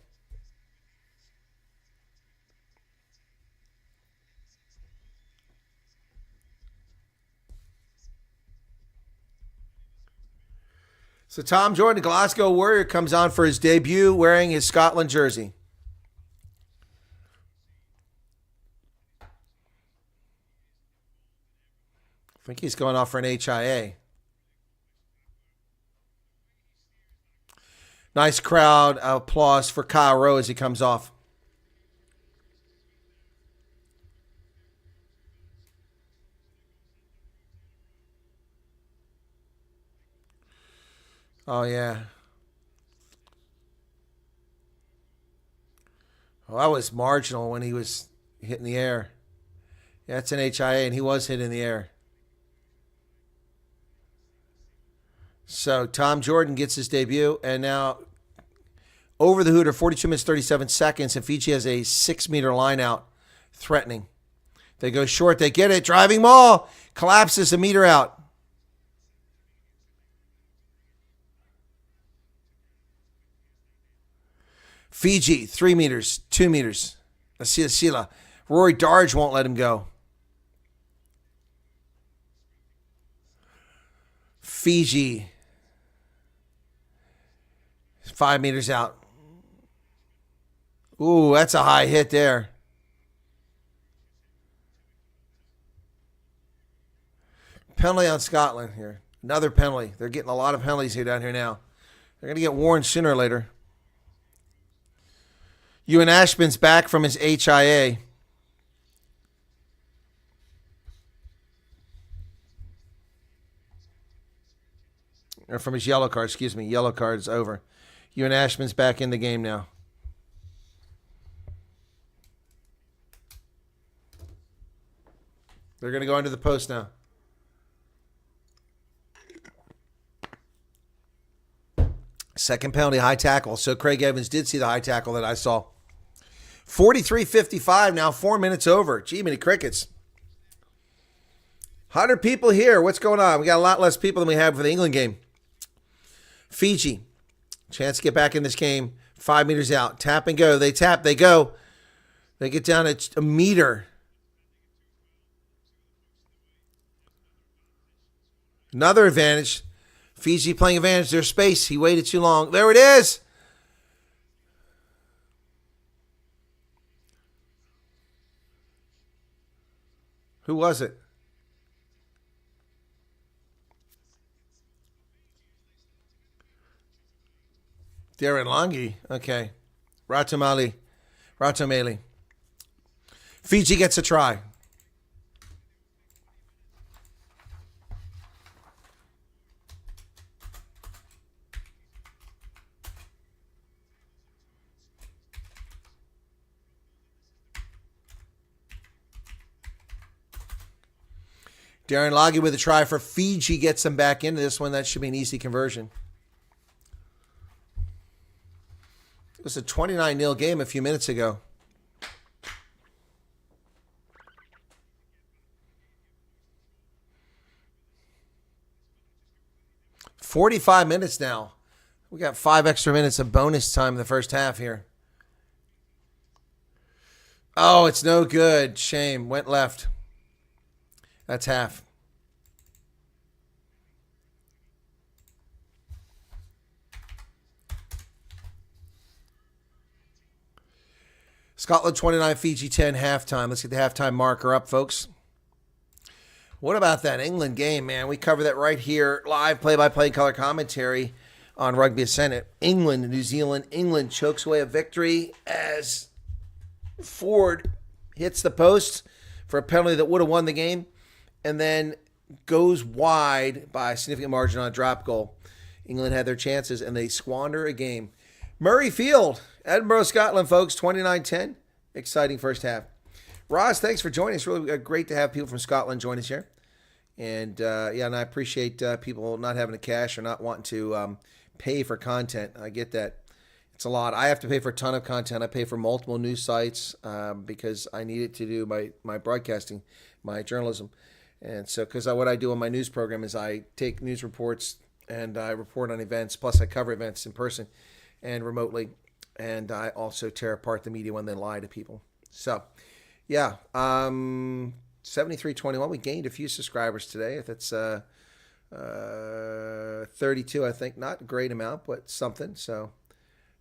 So Tom Jordan, Glasgow Warrior, comes on for his debut wearing his Scotland jersey. I think he's going off for an HIA. Nice crowd applause for Kyle Rowe as he comes off. Oh, yeah. Well, that was marginal when he was hitting the air. Yeah, that's an HIA, and he was hit in the air. So Tom Jordan gets his debut, and now over the hooter, 42 minutes, 37 seconds, and Fiji has a 6-meter line out, threatening. They go short, they get it, driving maul, collapses a meter out. Fiji, 3 meters, 2 meters. Sila. Rory Darge won't let him go. Fiji, 5 meters out. Ooh, that's a high hit there. Penalty on Scotland here. Another penalty. They're getting a lot of penalties here down here now. They're going to get warned sooner or later. Ewan Ashman's back from his HIA. Or from his yellow card, excuse me. Yellow card is over. Ewan Ashman's back in the game now. They're going to go into the post now. Second penalty, high tackle. So Craig Evans did see the high tackle that I saw. 43-55 now, 4 minutes over. Gee, many crickets. 100 people here. What's going on? We got a lot less people than we had for the England game. Fiji. Chance to get back in this game. 5 meters out. Tap and go. They tap. They go. They get down at a meter. Another advantage. Fiji playing advantage. Their space. He waited too long. There it is. Who was it? Darren Longi. Okay. Ratomali. Fiji gets a try. Darren Loggy with a try for Fiji gets them back into this one. That should be an easy conversion. It was a 29-0 game a few minutes ago. 45 minutes now. We got 5 extra minutes of bonus time in the first half here. Oh, it's no good. Shame. Went left. That's half. Scotland 29, Fiji 10, halftime. Let's get the halftime marker up, folks. What about that England game, man? We cover that right here, live play-by-play color commentary on Rugby Ascendant. England, New Zealand. England chokes away a victory as Ford hits the post for a penalty that would have won the game and then goes wide by a significant margin on a drop goal. England had their chances, and they squander a game. Murray Field, Edinburgh, Scotland, folks, 29-10. Exciting first half. Ross, thanks for joining us. Really great to have people from Scotland join us here. And, and I appreciate people not having the cash or not wanting to pay for content. I get that. It's a lot. I have to pay for a ton of content. I pay for multiple news sites because I need it to do my broadcasting, my journalism. And so because what I do on my news program is I take news reports and I report on events, plus I cover events in person and remotely. And I also tear apart the media when they lie to people. So, yeah, 7321. We gained a few subscribers today. That's 32, I think. Not a great amount, but something. So,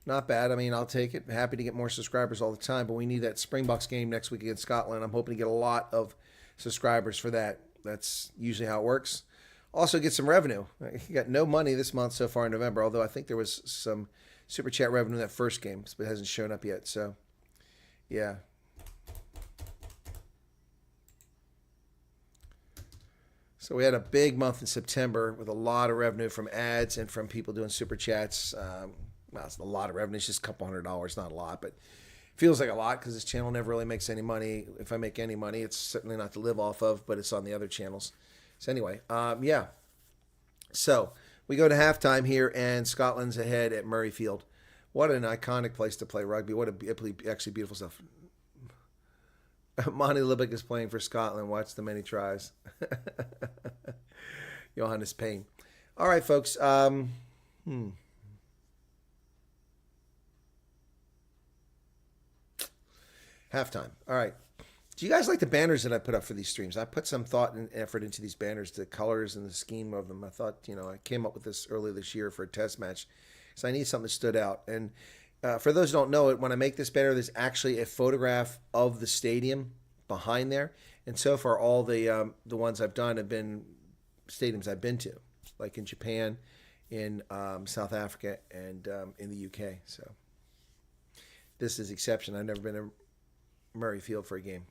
not bad. I mean, I'll take it. Happy to get more subscribers all the time, but we need that Springboks game next week against Scotland. I'm hoping to get a lot of subscribers for that. That's usually how it works. Also, get some revenue. I got no money this month so far in November, although I think there was some Super Chat revenue in that first game, but it hasn't shown up yet. So, yeah. So we had a big month in September with a lot of revenue from ads and from people doing Super Chats. Well, it's a lot of revenue. It's just a couple $100, not a lot, but it feels like a lot because this channel never really makes any money. If I make any money, it's certainly not to live off of, but it's on the other channels. So anyway, yeah. So we go to halftime here, and Scotland's ahead at Murrayfield. What an iconic place to play rugby. What actually beautiful stuff. Monty Libick is playing for Scotland. Watch the many tries. Johannes Payne. All right, folks. Halftime. All right. Do you guys like the banners that I put up for these streams? I put some thought and effort into these banners, the colors and the scheme of them. I thought, I came up with this earlier this year for a test match. So I need something that stood out. And for those who don't know it, when I make this banner, there's actually a photograph of the stadium behind there. And so far, all the ones I've done have been stadiums I've been to, like in Japan, in South Africa, and in the UK. So this is exception. I've never been to Murrayfield for a game.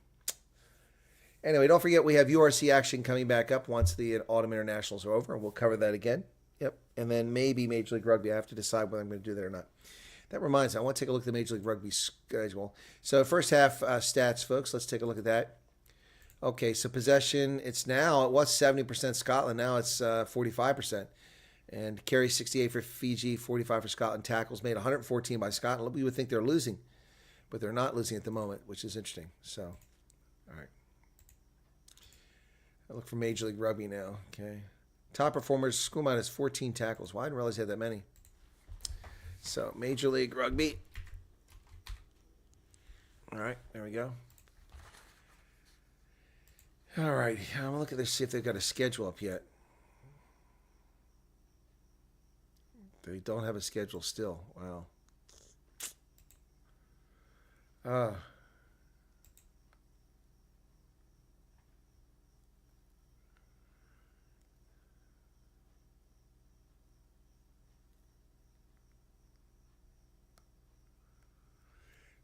Anyway, don't forget we have URC action coming back up once the Autumn Internationals are over, and we'll cover that again. Yep. And then maybe Major League Rugby. I have to decide whether I'm going to do that or not. That reminds me, I want to take a look at the Major League Rugby schedule. So first half stats, folks. Let's take a look at that. Okay, so possession, it was 70% Scotland. Now it's 45%. And carry 68 for Fiji, 45 for Scotland. Tackles made 114 by Scotland. We would think they're losing, but they're not losing at the moment, which is interesting. So, all right. I look for Major League Rugby now. Okay. Top performers, school minus 14 tackles. Well, I didn't realize they had that many. So, Major League Rugby. All right, there we go. All right, I'm going to look at this, see if they've got a schedule up yet. They don't have a schedule still. Wow.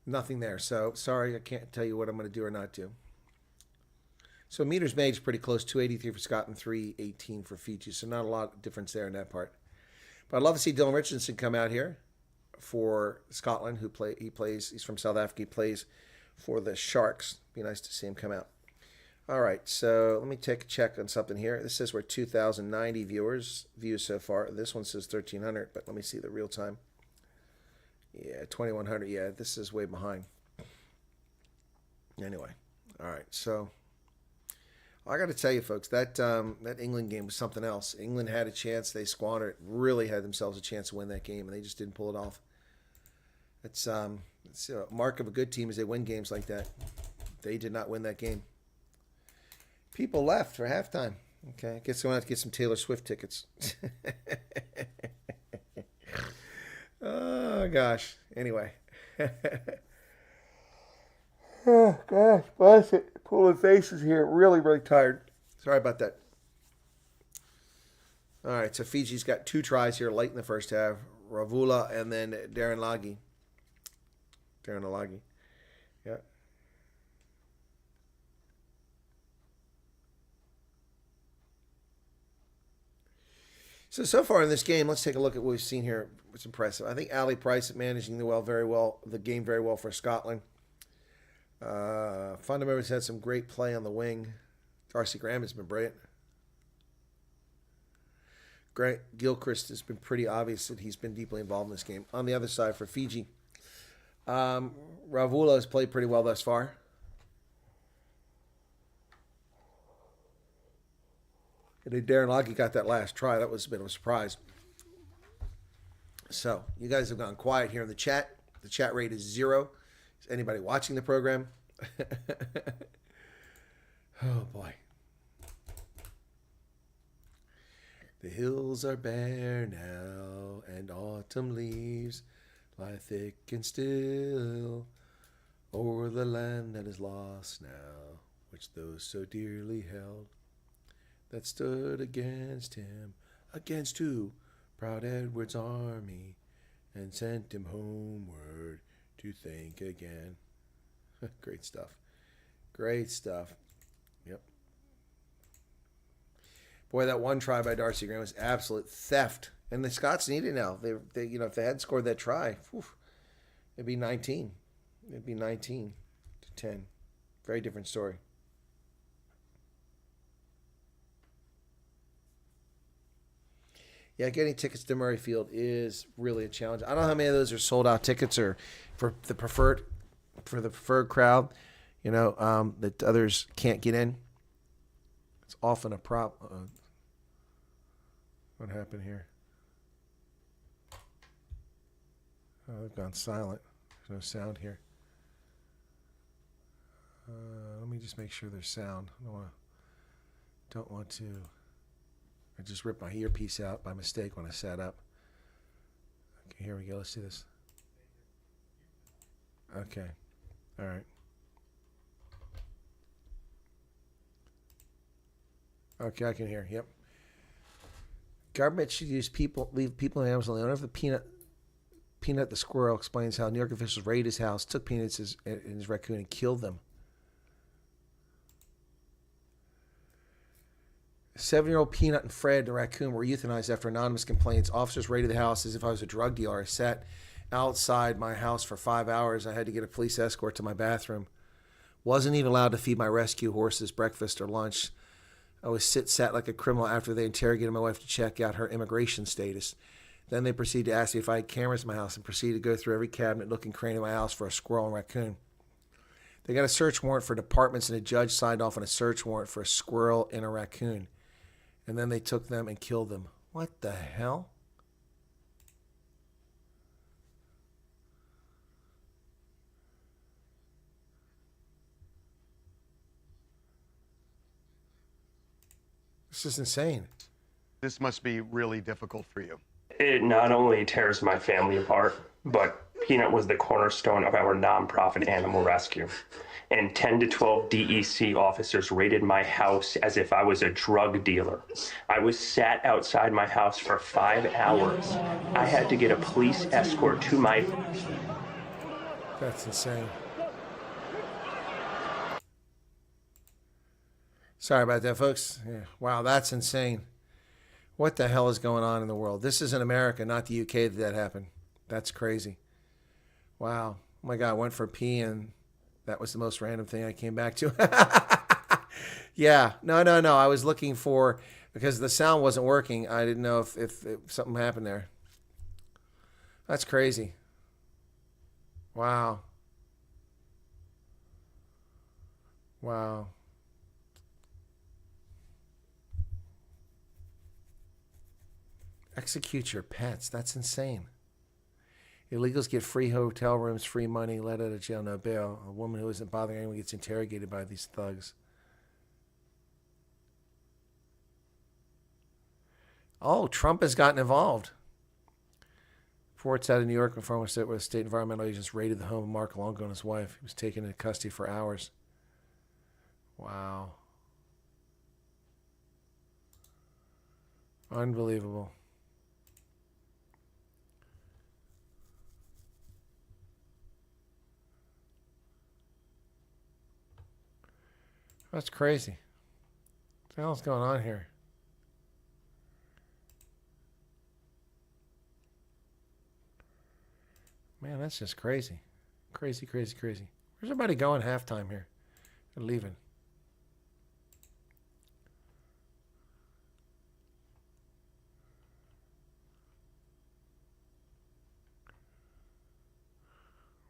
Nothing there. So, sorry, I can't tell you what I'm going to do or not do. So, meters made is pretty close. 283 for Scotland, 318 for Fiji. So, not a lot of difference there in that part. But I'd love to see Dylan Richardson come out here for Scotland. He's from South Africa. He plays for the Sharks. Be nice to see him come out. All right, so let me take a check on something here. This says we're 2,090 views so far. This one says 1,300, but let me see the real time. Yeah, 2,100. Yeah, this is way behind. Anyway, all right, so I got to tell you, folks, that England game was something else. England had a chance. They squandered it. Really had themselves a chance to win that game, and they just didn't pull it off. It's a mark of a good team is they win games like that. They did not win that game. People left for halftime. Okay, I guess I'm going to have to get some Taylor Swift tickets. Oh, gosh. Anyway. Oh, gosh. Bless it. Pulling faces here. Really, really tired. Sorry about that. All right, so Fiji's got 2 tries here late in the first half. Ravula and then Darren Lagi. Yeah. So far in this game, let's take a look at what we've seen here. It's impressive. I think Ali Price managing the game very well for Scotland. Fundamental's had some great play on the wing. Darcy Graham has been brilliant. Grant Gilchrist has been pretty obvious that he's been deeply involved in this game. On the other side for Fiji, Ravula has played pretty well thus far. And then Darren Lockie got that last try. That was a bit of a surprise. So, you guys have gone quiet here in the chat. The chat rate is 0. Is anybody watching the program? Oh, boy. The hills are bare now, and autumn leaves lie thick and still o'er the land that is lost now, which those so dearly held, that stood against him, against who? Proud Edward's army, and sent him homeward to think again. Great stuff. Great stuff. Yep. Boy, that one try by Darcy Graham was absolute theft. And the Scots need it now. They if they hadn't scored that try, it'd be 19. It'd be 19 to 10. Very different story. Yeah, getting tickets to Murrayfield is really a challenge. I don't know how many of those are sold out tickets or for the preferred crowd, that others can't get in. It's often a problem. What happened here? Oh, they've gone silent. There's no sound here. Let me just make sure there's sound. Don't want to. I just ripped my earpiece out by mistake when I sat up. Okay, here we go. Let's see this. Okay. All right. Okay, I can hear. Yep. Government should leave people and animals on the owner of the Peanut the squirrel explains how New York officials raided his house, took Peanuts and his raccoon, and killed them. 7-year-old Peanut and Fred, the raccoon, were euthanized after anonymous complaints. Officers raided the house as if I was a drug dealer. I sat outside my house for 5 hours. I had to get a police escort to my bathroom. Wasn't even allowed to feed my rescue horses breakfast or lunch. I was sat like a criminal after they interrogated my wife to check out her immigration status. Then they proceeded to ask me if I had cameras in my house and proceeded to go through every cabinet, nook, and cranny in my house for a squirrel and raccoon. They got a search warrant for departments, and a judge signed off on a search warrant for a squirrel and a raccoon. And then they took them and killed them. What the hell? This is insane. This must be really difficult for you. It not only tears my family apart, but Peanut was the cornerstone of our nonprofit animal rescue. And 10 to 12 DEC officers raided my house as if I was a drug dealer. I was sat outside my house for 5 hours. I had to get a police escort to my... That's insane. Sorry about that, folks. Yeah. Wow, that's insane. What the hell is going on in the world? This is in America, not the UK that happened. That's crazy. Wow. Oh my God, I went for a pee and that was the most random thing I came back to. Yeah. No. I was looking for, because the sound wasn't working, I didn't know if something happened there. That's crazy. Wow. Execute your pets. That's insane. Illegals get free hotel rooms, free money, let out of jail, no bail. A woman who isn't bothering anyone gets interrogated by these thugs. Oh, Trump has gotten involved. Reports out of New York informed us that where state environmental agents raided the home of Mark Longo and his wife. He was taken into custody for hours. Wow. Unbelievable. That's crazy. What the hell's going on here? Man, that's just crazy. Crazy, crazy, crazy. Where's everybody going halftime here? They're leaving.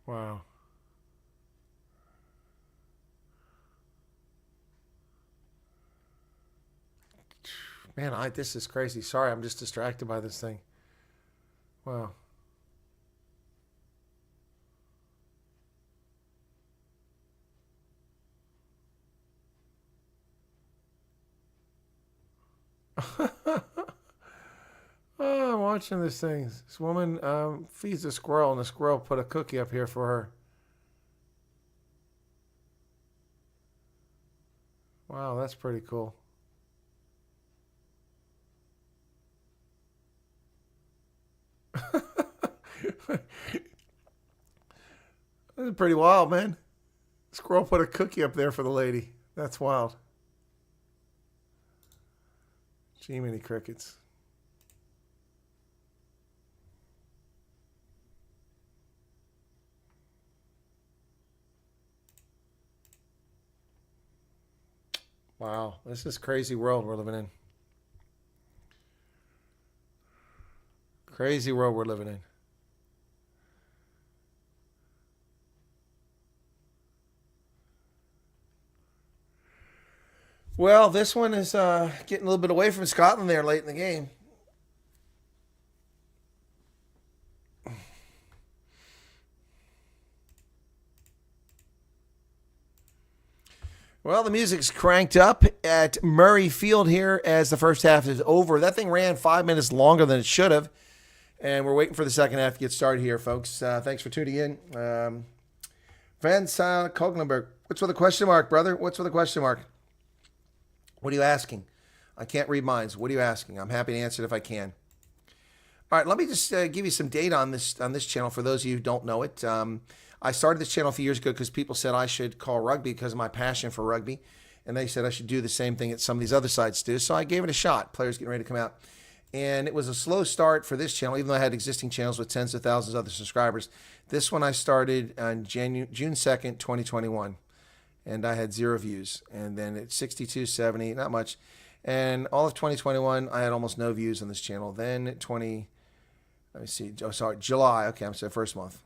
Wow. Man, this is crazy. Sorry, I'm just distracted by this thing. Wow. Oh, I'm watching this thing. This woman feeds a squirrel, and the squirrel put a cookie up here for her. Wow, that's pretty cool. That's pretty wild, man. Squirrel put a cookie up there for the lady. That's wild. Gee, many crickets. Wow, this is a crazy world we're living in. Crazy world we're living in. Well, this one is getting a little bit away from Scotland there late in the game. Well, the music's cranked up at Murray Field here as the first half is over. That thing ran 5 minutes longer than it should have. And we're waiting for the second half to get started here, folks. Thanks for tuning in. Van Koglenberg, what's with the question mark, brother? What's with the question mark? What are you asking? I can't read minds. What are you asking? I'm happy to answer it if I can. All right, let me just give you some data on this channel for those of you who don't know it. I started this channel a few years ago because people said I should call rugby because of my passion for rugby. And they said I should do the same thing that some of these other sites do. So I gave it a shot. Players getting ready to come out. And it was a slow start for this channel, even though I had existing channels with tens of thousands of other subscribers. This one I started on June 2nd, 2021. And I had 0 views. And then at 62, 70, not much. And all of 2021, I had almost no views on this channel. Then July. Okay, I'm sorry, first month.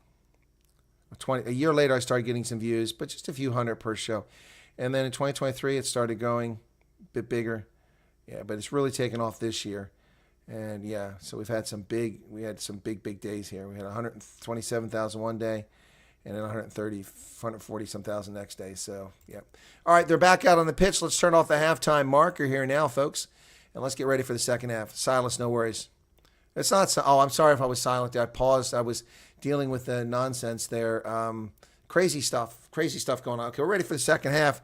A year later, I started getting some views, but just a few hundred per show. And then in 2023, it started going a bit bigger. Yeah, but it's really taken off this year. And yeah, so we had some big days here. We had 127,000 one day, and then 140 some thousand next day. So yeah. All right, they're back out on the pitch. Let's turn off the halftime marker here now, folks, and let's get ready for the second half. Silas, no worries. It's not. Oh, I'm sorry if I was silent there. I paused. I was dealing with the nonsense there. Crazy stuff going on. Okay, we're ready for the second half.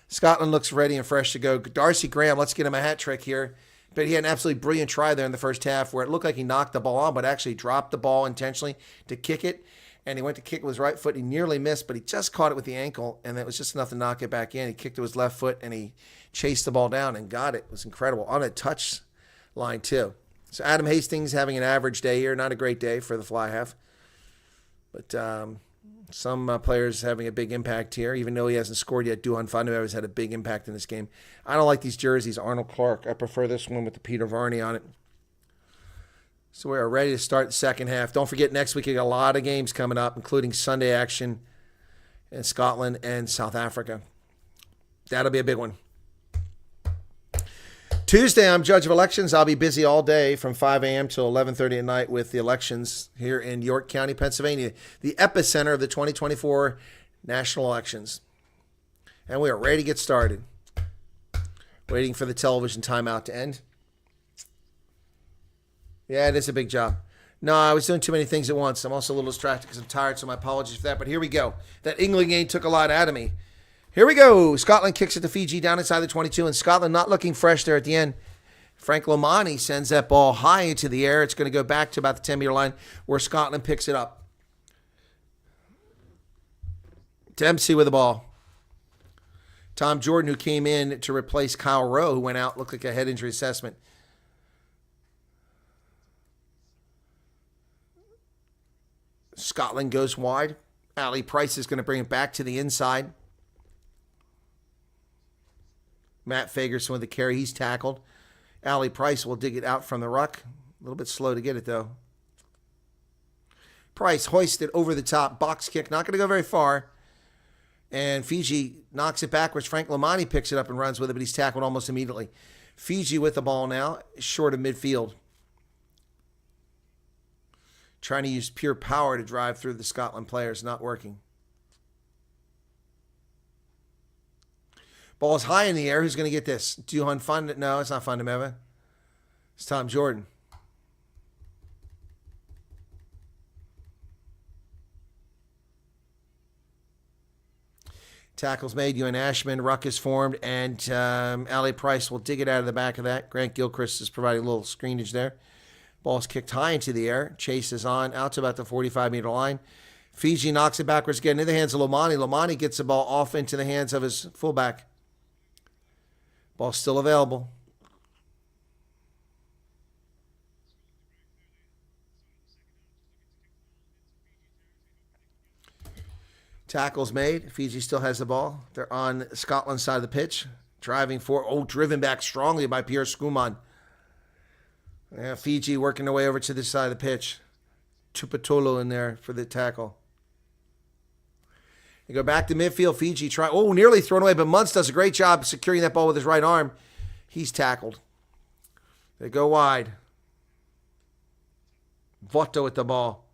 Scotland looks ready and fresh to go. Darcy Graham, let's get him a hat trick here. But he had an absolutely brilliant try there in the first half where it looked like he knocked the ball on, but actually dropped the ball intentionally to kick it. And he went to kick with his right foot. He nearly missed, but he just caught it with the ankle, and it was just enough to knock it back in. He kicked to his left foot, and he chased the ball down and got it. It was incredible. On a touch line, too. So Adam Hastings having an average day here. Not a great day for the fly half. But some players having a big impact here. Even though he hasn't scored yet, Duhan Fundaber has had a big impact in this game. I don't like these jerseys, Arnold Clark. I prefer this one with the Peter Varney on it. So we are ready to start the second half. Don't forget, next week we got a lot of games coming up, including Sunday action in Scotland and South Africa. That'll be a big one. Tuesday, I'm judge of elections. I'll be busy all day from 5 a.m. till 11:30 at night with the elections here in York County, Pennsylvania, the epicenter of the 2024 national elections. And we are ready to get started. Waiting for the television timeout to end. Yeah, it is a big job. No, I was doing too many things at once. I'm also a little distracted because I'm tired, so my apologies for that. But here we go. That England game took a lot out of me. Here we go. Scotland kicks it to Fiji down inside the 22, and Scotland not looking fresh there at the end. Frank Lomani sends that ball high into the air. It's going to go back to about the 10-meter line where Scotland picks it up. Dempsey with the ball. Tom Jordan, who came in to replace Kyle Rowe, who went out, looked like a head injury assessment. Scotland goes wide. Ali Price is going to bring it back to the inside. Matt Fagerson with the carry. He's tackled. Ali Price will dig it out from the ruck. A little bit slow to get it, though. Price hoisted over the top. Box kick. Not going to go very far. And Fiji knocks it backwards. Frank Lomani picks it up and runs with it, but he's tackled almost immediately. Fiji with the ball now, short of midfield. Trying to use pure power to drive through the Scotland players, not working. Ball's high in the air. Who's going to get this? Duhan Fund? No, it's not Fundameva. It's Tom Jordan. Tackles made. Ewan Ashman. Ruck is formed. And Ali Price will dig it out of the back of that. Grant Gilchrist is providing a little screenage there. Ball's kicked high into the air. Chase is on. Out to about the 45-meter line. Fiji knocks it backwards again into the hands of Lomani. Lomani gets the ball off into the hands of his fullback. Ball still available. Tackles made. Fiji still has the ball. They're on Scotland's side of the pitch. Driving for, driven back strongly by Pierre Skuman. Yeah, Fiji working their way over to this side of the pitch. Tupatolo in there for the tackle. They go back to midfield. Fiji try. Nearly thrown away, but Muntz does a great job securing that ball with his right arm. He's tackled. They go wide. Votto with the ball.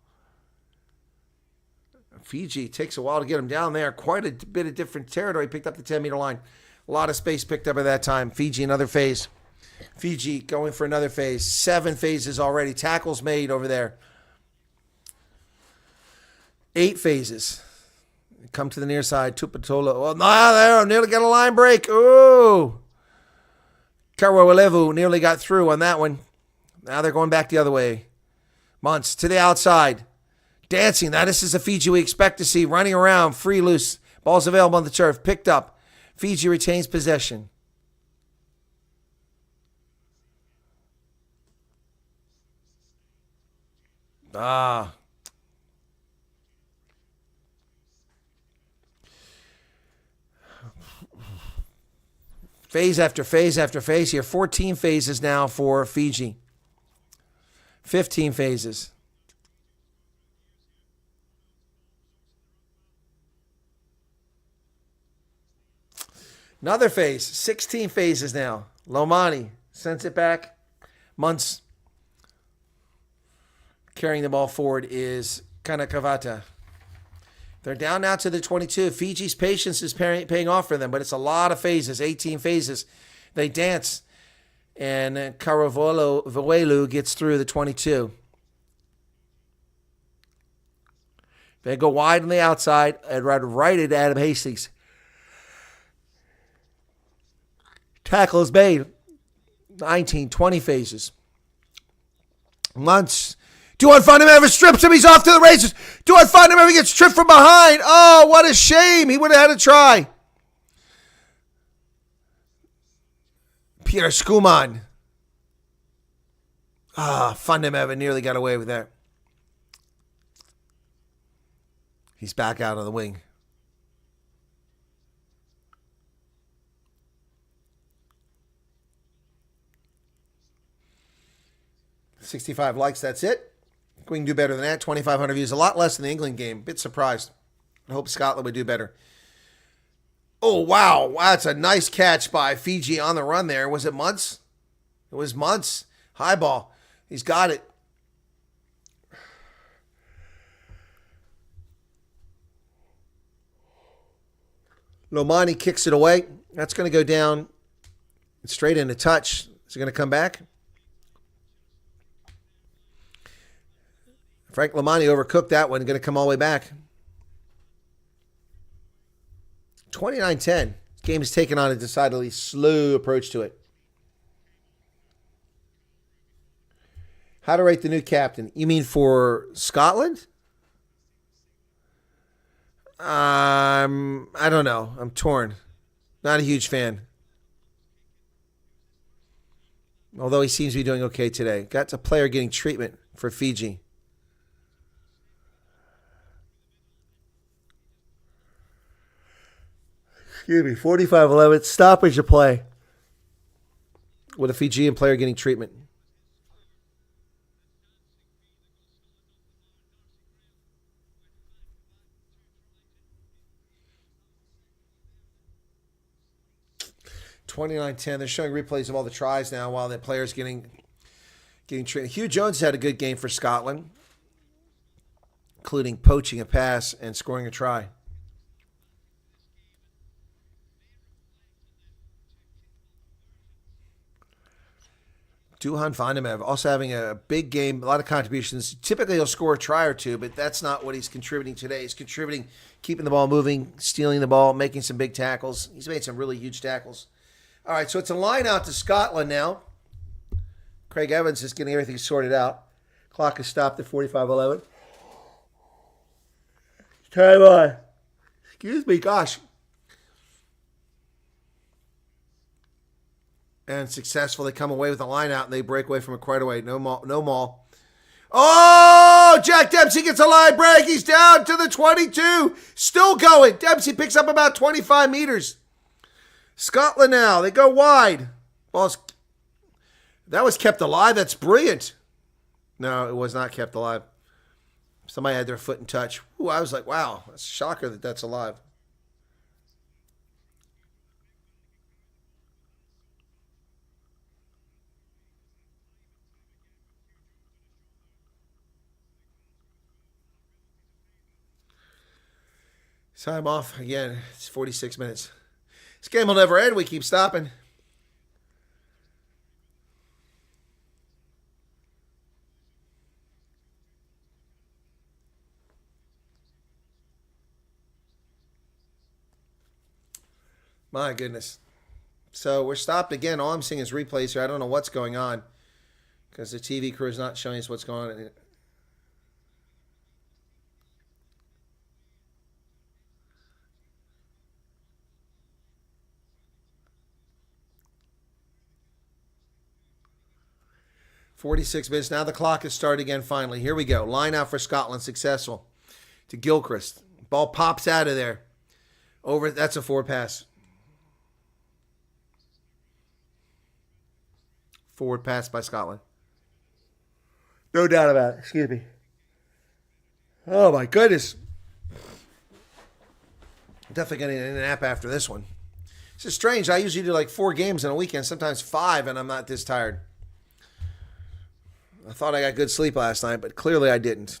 Fiji takes a while to get him down there. Quite a bit of different territory. Picked up the 10-meter line. A lot of space picked up at that time. Fiji, another phase. Fiji going for another phase. 7 phases already. Tackles made over there. 8 phases. Come to the near side. Tupatola. Oh, no, there. Nearly got a line break. Ooh. Karawalevu nearly got through on that one. Now they're going back the other way. Muntz to the outside. Dancing. Now this is a Fiji we expect to see. Running around. Free, loose. Ball's available on the turf. Picked up. Fiji retains possession. Phase after phase after phase here. 14 phases now for Fiji. 15 phases. Another phase. 16 phases now. Lomani sends it back. Muntz carrying the ball forward is Kanakavata. They're down now to the 22. Fiji's patience is paying off for them, but it's a lot of phases, 18 phases. They dance, and Karavolu gets through the 22. They go wide on the outside and right at Adam Hastings. Tackle is made. 19, 20 phases. Muntz. Duhan Fundameva strips him. He's off to the races. Duhan Fundameva gets tripped from behind. Oh, what a shame. He would have had a try. Pierre Skuman. Fundameva nearly got away with that. He's back out on the wing. $65 likes, that's it. We can do better than that. 2,500 views, a lot less than the England game. Bit surprised. I hope Scotland would do better. Oh, wow. That's a nice catch by Fiji on the run there. Was it Muntz? It was months. High ball. He's got it. Lomani kicks it away. That's going to go down straight into touch. Is it going to come back? Frank Lomani overcooked that one. Going to come all the way back. 29-10. Game is taking on a decidedly slow approach to it. How to rate the new captain? You mean for Scotland? I don't know. I'm torn. Not a huge fan. Although he seems to be doing okay today. Got a player getting treatment for Fiji. Excuse me. 45-11. Stoppage of play. With a Fijian player getting treatment. $29-10. They're showing replays of all the tries now while that player's getting treated. Hugh Jones had a good game for Scotland, including poaching a pass and scoring a try. Duhan Vandemev also having a big game, a lot of contributions. Typically he'll score a try or two, but that's not what he's contributing today. He's contributing, keeping the ball moving, stealing the ball, making some big tackles. He's made some really huge tackles. All right, so it's a line out to Scotland now. Craig Evans is getting everything sorted out. Clock is stopped at 45-11. Time on. Excuse me, gosh. And successful. They come away with a line out and they break away from it quite away. No maul. Oh, Jack Dempsey gets a line break. He's down to the 22. Still going. Dempsey picks up about 25 meters. Scotland now. They go wide. Well, that was kept alive. That's brilliant. No, it was not kept alive. Somebody had their foot in touch. Ooh, I was like, wow, that's a shocker that that's alive. Time off again. It's 46 minutes. This game will never end. We keep stopping. My goodness. So we're stopped again. All I'm seeing is replays here. I don't know what's going on because the TV crew is not showing us what's going on. 46 minutes. Now the clock has started again finally. Here we go. Line out for Scotland. Successful. To Gilchrist. Ball pops out of there. Over. That's a forward pass. Forward pass by Scotland. No doubt about it. Excuse me. Oh, my goodness. Definitely getting a nap after this one. This is strange. I usually do like 4 games in a weekend, sometimes 5, and I'm not this tired. I thought I got good sleep last night, but clearly I didn't.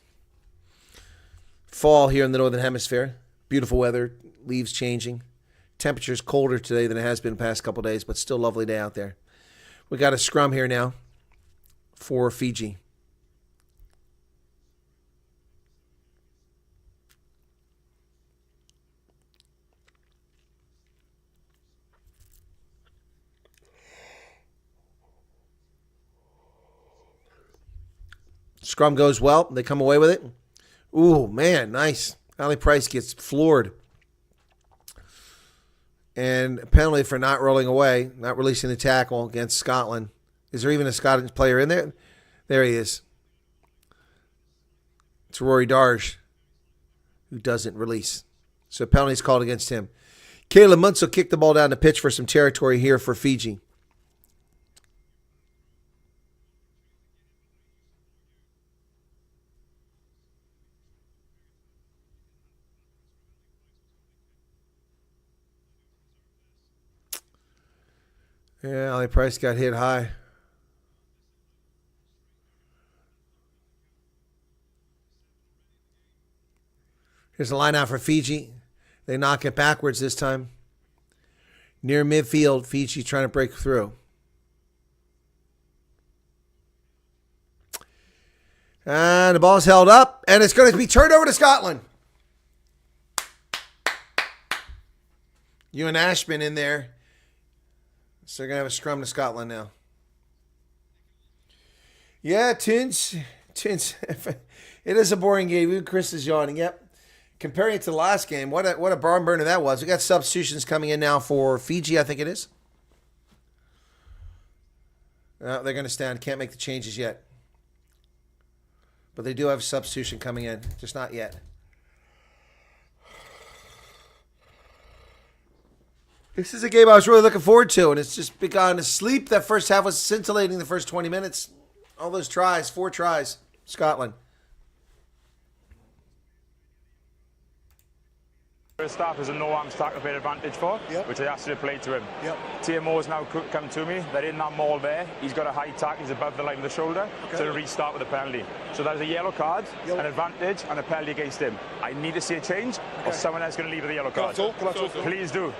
Fall here in the Northern Hemisphere. Beautiful weather. Leaves changing. Temperature's colder today than it has been the past couple days, but still a lovely day out there. We got a scrum here now for Fiji. Scrum goes well. They come away with it. Ooh, man, nice. Ali Price gets floored. And a penalty for not rolling away, not releasing the tackle against Scotland. Is there even a Scottish player in there? There he is. It's Rory Darge, who doesn't release. So penalty's called against him. Caleb Munsell kicked the ball down the pitch for some territory here for Fiji. Yeah, Ali Price got hit high. Here's the line out for Fiji. They knock it backwards this time. Near midfield, Fiji trying to break through. And the ball's held up, and it's going to be turned over to Scotland. Ewan Ashman in there. So they're going to have a scrum to Scotland now. Yeah, Tins. It is a boring game. Even Chris is yawning. Yep. Comparing it to the last game, what a barn burner that was. We got substitutions coming in now for Fiji, I think it is. They're going to stand. Can't make the changes yet. But they do have a substitution coming in. Just not yet. This is a game I was really looking forward to, and it's just begun to sleep. That first half was scintillating the first 20 minutes. All those tries, 4 tries, Scotland. First half is a no-arms tackle play advantage for, which I asked you to play to him. TMO's now come to me. They're in that maul there. He's got a high tackle. He's above the line of the shoulder. So to restart with a penalty. So there's a yellow card, an advantage, and a penalty against him. I need to see a change, or someone else is going to leave with a yellow card. Please do.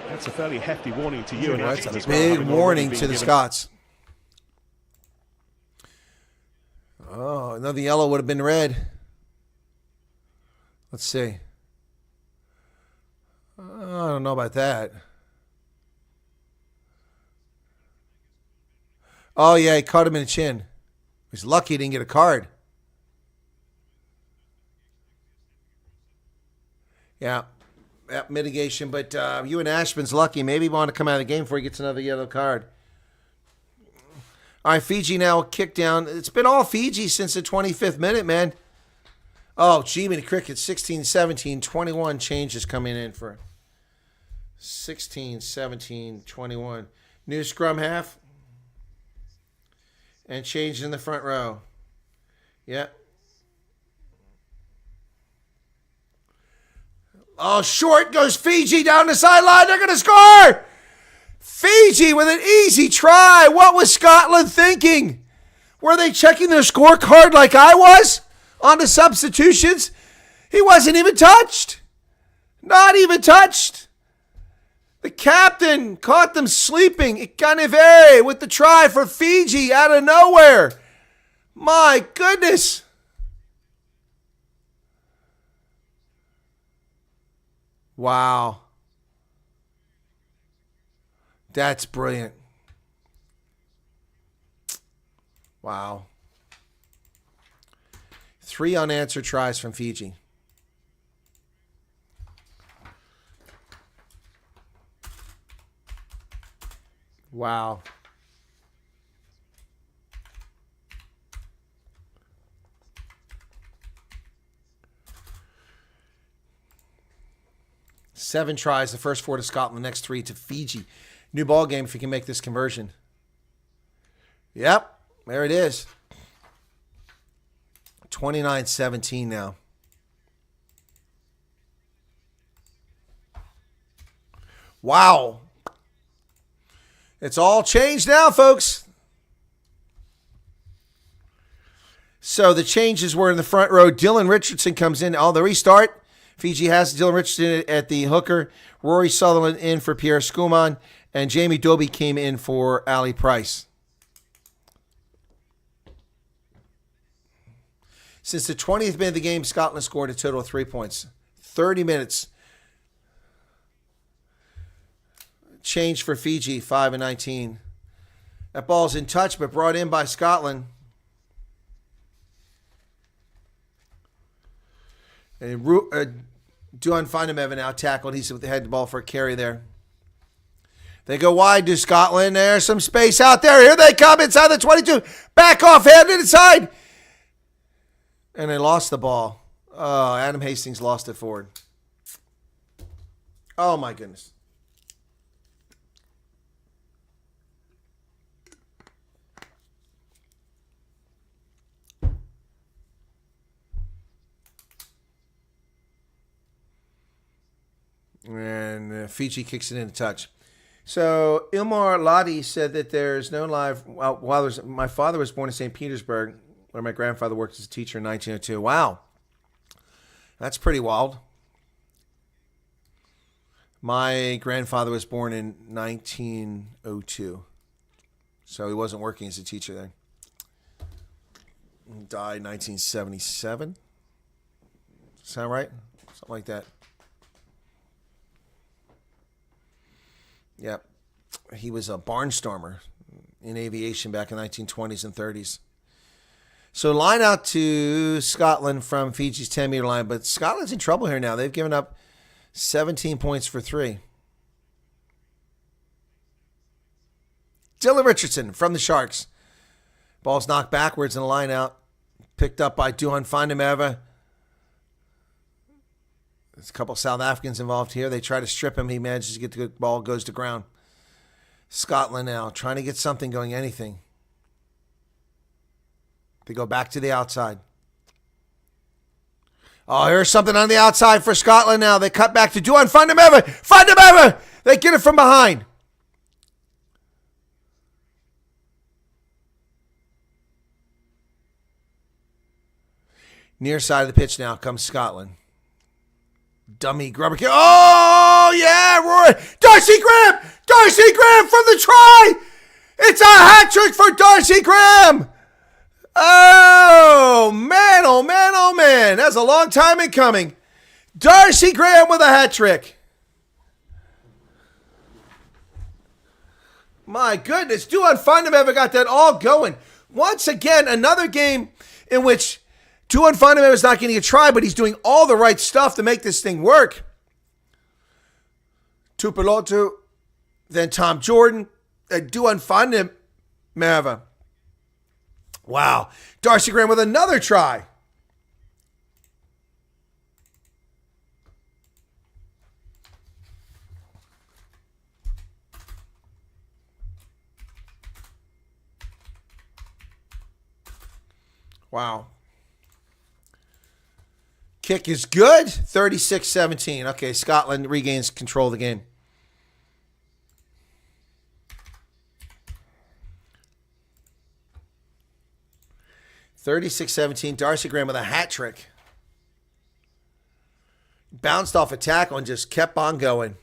That's a fairly hefty warning to you. That's a big warning to the Scots. Oh, another yellow would have been red. Let's see. I don't know about that. Oh, yeah, he caught him in the chin. He's lucky he didn't get a card. Yeah, mitigation. But Ewan Ashman's lucky. Maybe he wanted to come out of the game before he gets another yellow card. All right, Fiji now kick down. It's been all Fiji since the 25th minute, man. Oh, Jiminy Cricket, 16, 17, 21 changes coming in for 16, 17, 21. New scrum half. And change in the front row. Yep. Oh, short goes Fiji down the sideline. They're going to score. Fiji with an easy try. What was Scotland thinking? Were they checking their scorecard like I was on the substitutions? He wasn't even touched. Not even touched. The captain caught them sleeping. Ikanivere with the try for Fiji out of nowhere. My goodness. Wow. That's brilliant. Wow. 3 unanswered tries from Fiji. Wow. Seven tries, the first 4 to Scotland, the next 3 to Fiji. New ball game if you can make this conversion. Yep, there it is. 29-17 now. Wow. It's all changed now, folks. So the changes were in the front row. Dylan Richardson comes in. The restart. Fiji has Dylan Richardson at the hooker. Rory Sutherland in for Pierre Skuman. And Jamie Doby came in for Ali Price. Since the 20th minute of the game, Scotland scored a total of 3 points. 30 minutes. Change for Fiji, 5-19. That ball's in touch, but brought in by Scotland. And Duan Findemeva now tackled. He's had the ball for a carry there. They go wide to Scotland. There's some space out there. Here they come inside the 22. Back off, hand inside. And they lost the ball. Oh, Adam Hastings lost it forward. Oh, my goodness. And Fiji kicks it into touch. So Ilmar Ladi said that there's no live. My father was born in St. Petersburg, where my grandfather worked as a teacher in 1902. Wow. That's pretty wild. My grandfather was born in 1902, so he wasn't working as a teacher then. He died in 1977. Sound right? Something like that. Yep. He was a barnstormer in aviation back in the 1920s and 30s. So line out to Scotland from Fiji's 10-meter line, but Scotland's in trouble here now. They've given up 17 points for 3. Dylan Richardson from the Sharks. Ball's knocked backwards in the line out. Picked up by Duhan Findemeva. There's a couple of South Africans involved here. They try to strip him. He manages to get the ball, goes to ground. Scotland now trying to get something going, anything. They go back to the outside. Oh, here's something on the outside for Scotland now. They cut back to Duhan Findemeva. Findemeva! They get it from behind. Near side of the pitch now comes Scotland. Dummy grubber kick. Oh, yeah, Roy. Darcy Graham! Darcy Graham from the try! It's a hat trick for Darcy Graham! Oh, man, oh, man, oh, man. That's a long time in coming. Darcy Graham with a hat trick. My goodness. Duhan Findemeva got that all going. Once again, another game in which Duhan Findemeva is not getting a try, but he's doing all the right stuff to make this thing work. Tupelotu, then Tom Jordan, and Duhan Findemeva. Wow. Darcy Graham with another try. Wow. Kick is good. 36-17. Okay, Scotland regains control of the game. (36-17). Darcy Graham with a hat trick. Bounced off a tackle and just kept on going.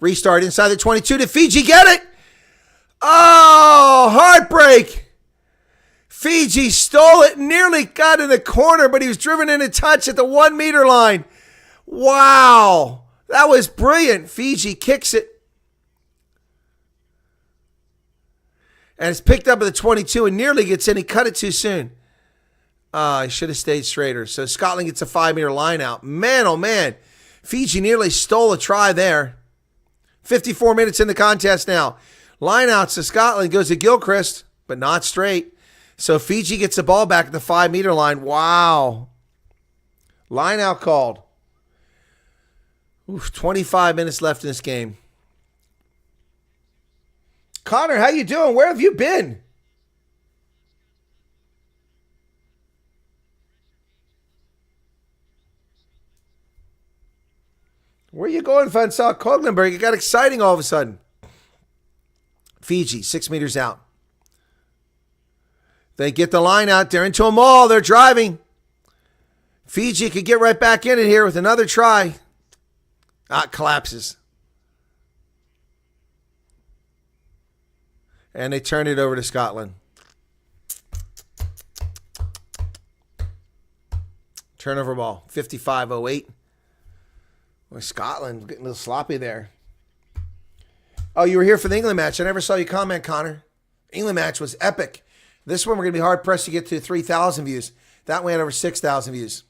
Restart inside the 22. Did Fiji get it? Oh, heartbreak. Fiji stole it, nearly got in the corner, but he was driven in a touch at the 1 meter line. Wow. That was brilliant. Fiji kicks it. And it's picked up at the 22 and nearly gets in. He cut it too soon. He should have stayed straighter. So Scotland gets a 5 meter line out. Man, oh man. Fiji nearly stole a try there. 54 minutes in the contest now. Line out to Scotland goes to Gilchrist, but not straight. So Fiji gets the ball back at the 5 meter line. Wow. Line out called. Oof, 25 minutes left in this game. Connor, how you doing? Where have you been? Where are you going, Van Saal Koglenberg? It got exciting all of a sudden. Fiji, 6 meters out. They get the line out. They're into a maul. They're driving. Fiji could get right back in it here with another try. It collapses. And they turn it over to Scotland. Turnover ball, 55-08. Boy, Scotland getting a little sloppy there. Oh, you were here for the England match. I never saw you comment, Connor. England match was epic. This one we're going to be hard-pressed to get to 3,000 views. That one had over 6,000 views.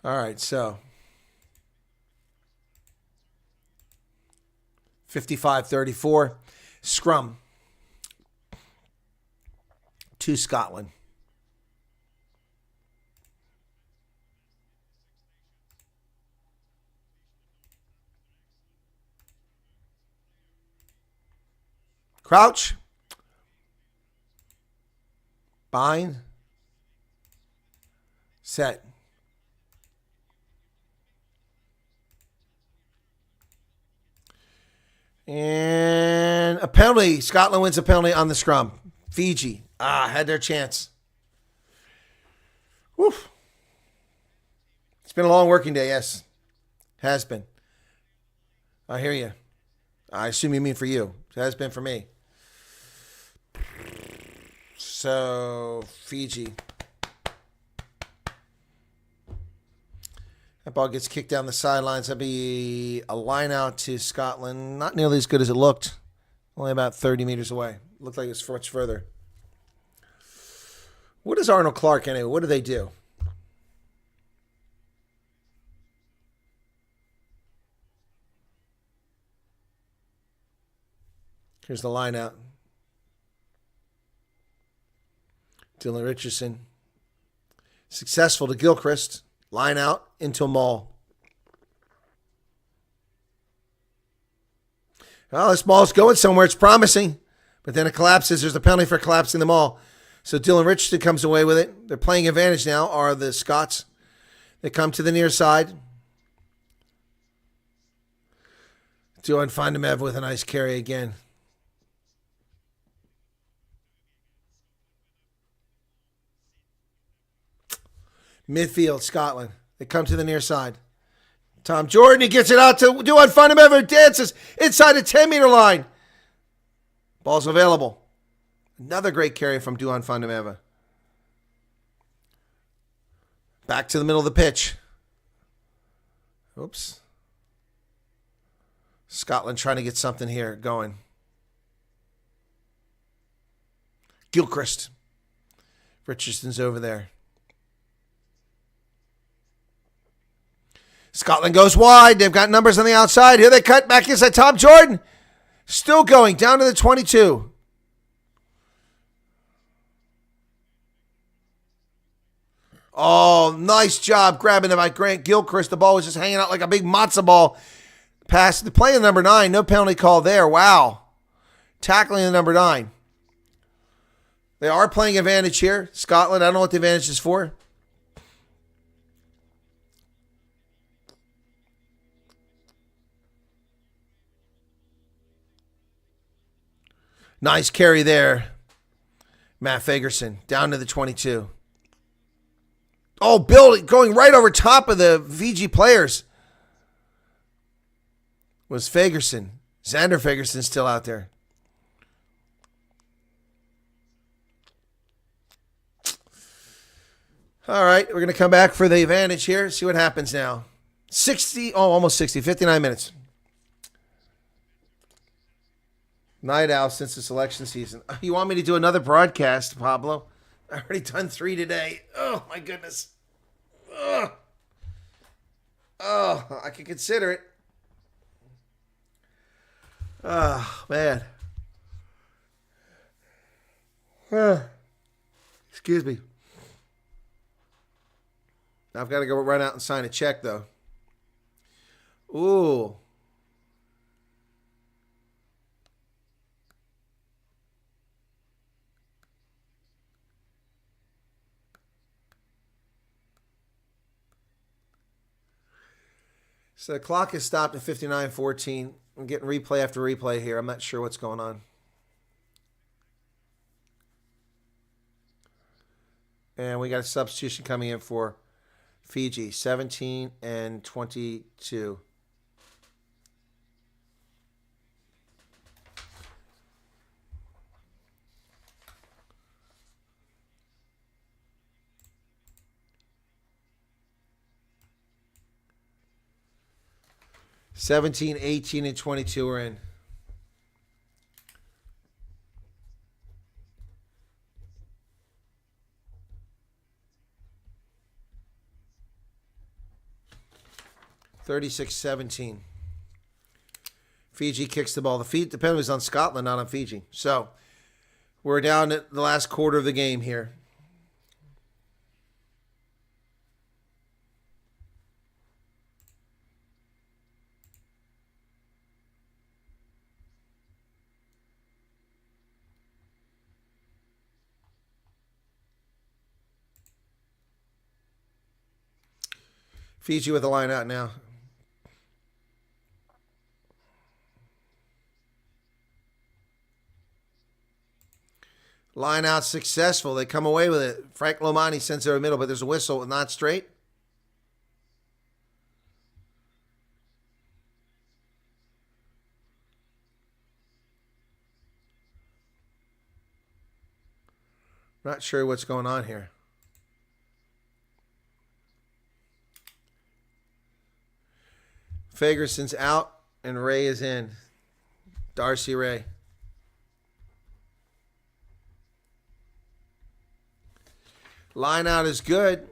All right, so 55-34, scrum to Scotland. Crouch. Bind. Set. And a penalty. Scotland wins a penalty on the scrum. Fiji. Had their chance. Woof. It's been a long working day, yes. Has been. I hear you. I assume you mean for you. It has been for me. So, Fiji. That ball gets kicked down the sidelines. That'll be a line out to Scotland. Not nearly as good as it looked. Only about 30 meters away. Looked like it's much further. What is Arnold Clark anyway? What do they do? Here's the line out. Dylan Richardson. Successful to Gilchrist. Line out into a maul. Well, this maul's going somewhere. It's promising. But then it collapses. There's a penalty for collapsing the maul. So Dylan Richardson comes away with it. They're playing advantage now, are the Scots. They come to the near side. Duan Fandemev with a nice carry again. Midfield, Scotland. They come to the near side. Tom Jordan, he gets it out to Duan Fandemev, who dances inside the 10-meter line. Ball's available. Another great carry from Duan Fandemev. Back to the middle of the pitch. Oops. Scotland trying to get something here going. Gilchrist. Richardson's over there. Scotland goes wide. They've got numbers on the outside. Here they cut back inside. Tom Jordan. Still going down to the 22. Oh, nice job grabbing it by Grant Gilchrist. The ball was just hanging out like a big matzo ball. Pass the play of number 9. No penalty call there. Wow. Tackling the number 9. They are playing advantage here. Scotland, I don't know what the advantage is for. Nice carry there. Matt Fagerson down to the 22. Oh, Bill going right over top of the Fiji players. Was Fagerson. Xander Fagerson still out there. All right, we're going to come back for the advantage here. See what happens now. 59 minutes. Night owl since the selection season. You want me to do another broadcast, Pablo? I already done 3 today. Oh, my goodness. Oh, I can consider it. Oh, man. Excuse me. I've got to go run out and sign a check, though. Ooh. So the clock is stopped at 59:14. I'm getting replay after replay here. I'm not sure what's going on. And we got a substitution coming in for Fiji, 17 and 22. $17, 18, and 22 are in. $36-17. Fiji kicks the ball. The penalty was on Scotland, not on Fiji. So we're down at the last quarter of the game here. Fiji with the line out now. Line out successful. They come away with it. Frank Lomani sends it over the middle, but there's a whistle, not straight. Not sure what's going on here. Fagerson's out and Ray is in. Darcy Ray. Line out is good.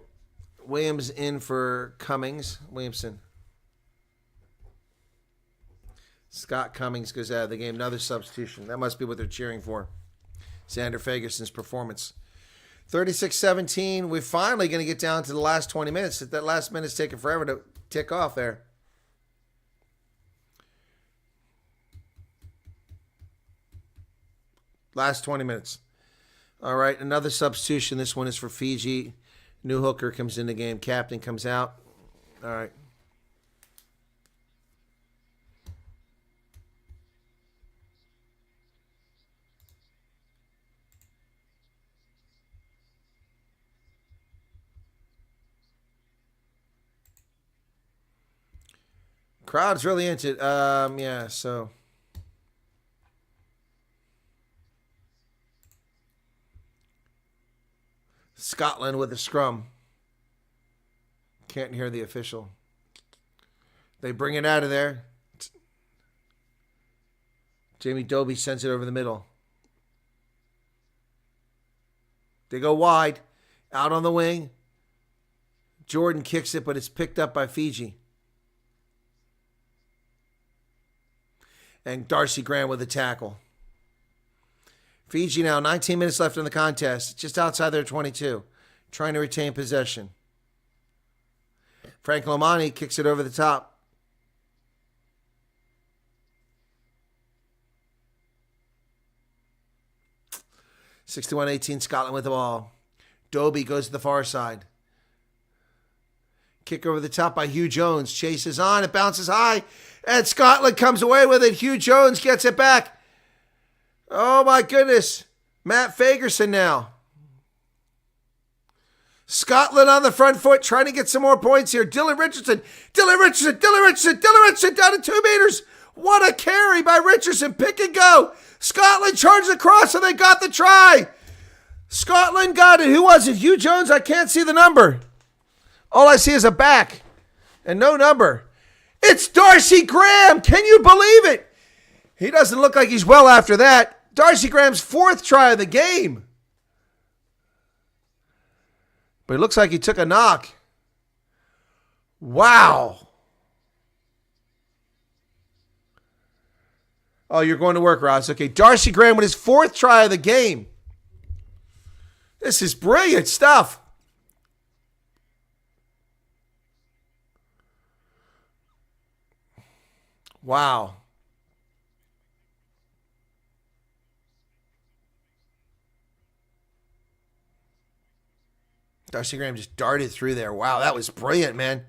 Williams in for Cummings. Williamson. Scott Cummings goes out of the game. Another substitution. That must be what they're cheering for. Xander Fagerson's performance. 36-17. We're finally going to get down to the last 20 minutes. That last minute's taking forever to tick off there. Last 20 minutes. All right, another substitution. This one is for Fiji. New hooker comes in the game. Captain comes out. All right. Crowd's really into it. Yeah, so. Scotland with a scrum. Can't hear the official. They bring it out of there. Jamie Dobie sends it over the middle. They go wide. Out on the wing. Jordan kicks it, but it's picked up by Fiji. And Darcy Graham with a tackle. Fiji now, 19 minutes left in the contest, just outside their 22, trying to retain possession. Frank Lomani kicks it over the top. (61-18) Scotland with the ball. Dobie goes to the far side. Kick over the top by Hugh Jones. Chases on, it bounces high, and Scotland comes away with it. Hugh Jones gets it back. Oh, my goodness. Matt Fagerson now. Scotland on the front foot, trying to get some more points here. Dylan Richardson down to 2 meters. What a carry by Richardson. Pick and go. Scotland charges across, and they got the try. Scotland got it. Who was it? Hugh Jones? I can't see the number. All I see is a back and no number. It's Darcy Graham. Can you believe it? He doesn't look like he's well after that. Darcy Graham's 4th try of the game. But it looks like he took a knock. Wow. Oh, you're going to work, Ross. Okay, Darcy Graham with his 4th try of the game. This is brilliant stuff. Wow. Darcy Graham just darted through there. Wow, that was brilliant, man.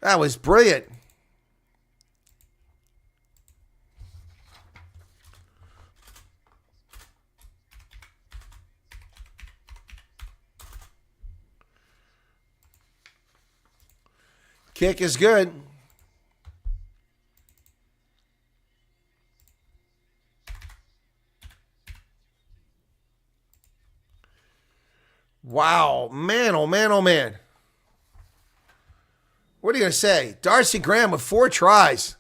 That was brilliant. Kick is good. Wow, man, oh man, oh man. What are you going to say? Darcy Graham with 4 tries.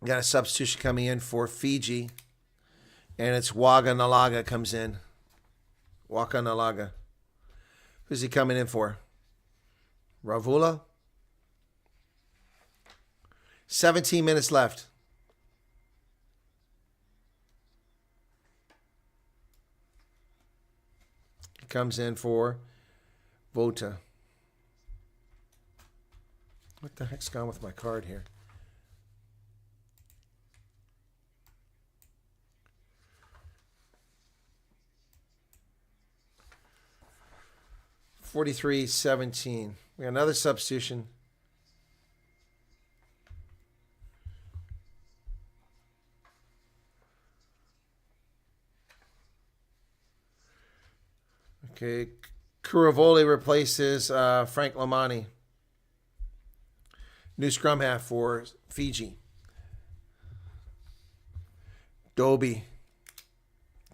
We got a substitution coming in for Fiji. And it's Waga Nalaga comes in. Waka Nalaga. Who's he coming in for? Ravula? 17 minutes left. Comes in for Vota. What the heck's gone with my card here? 43-17. We got another substitution. Okay, Kuravoli replaces Frank Lomani. New scrum half for Fiji.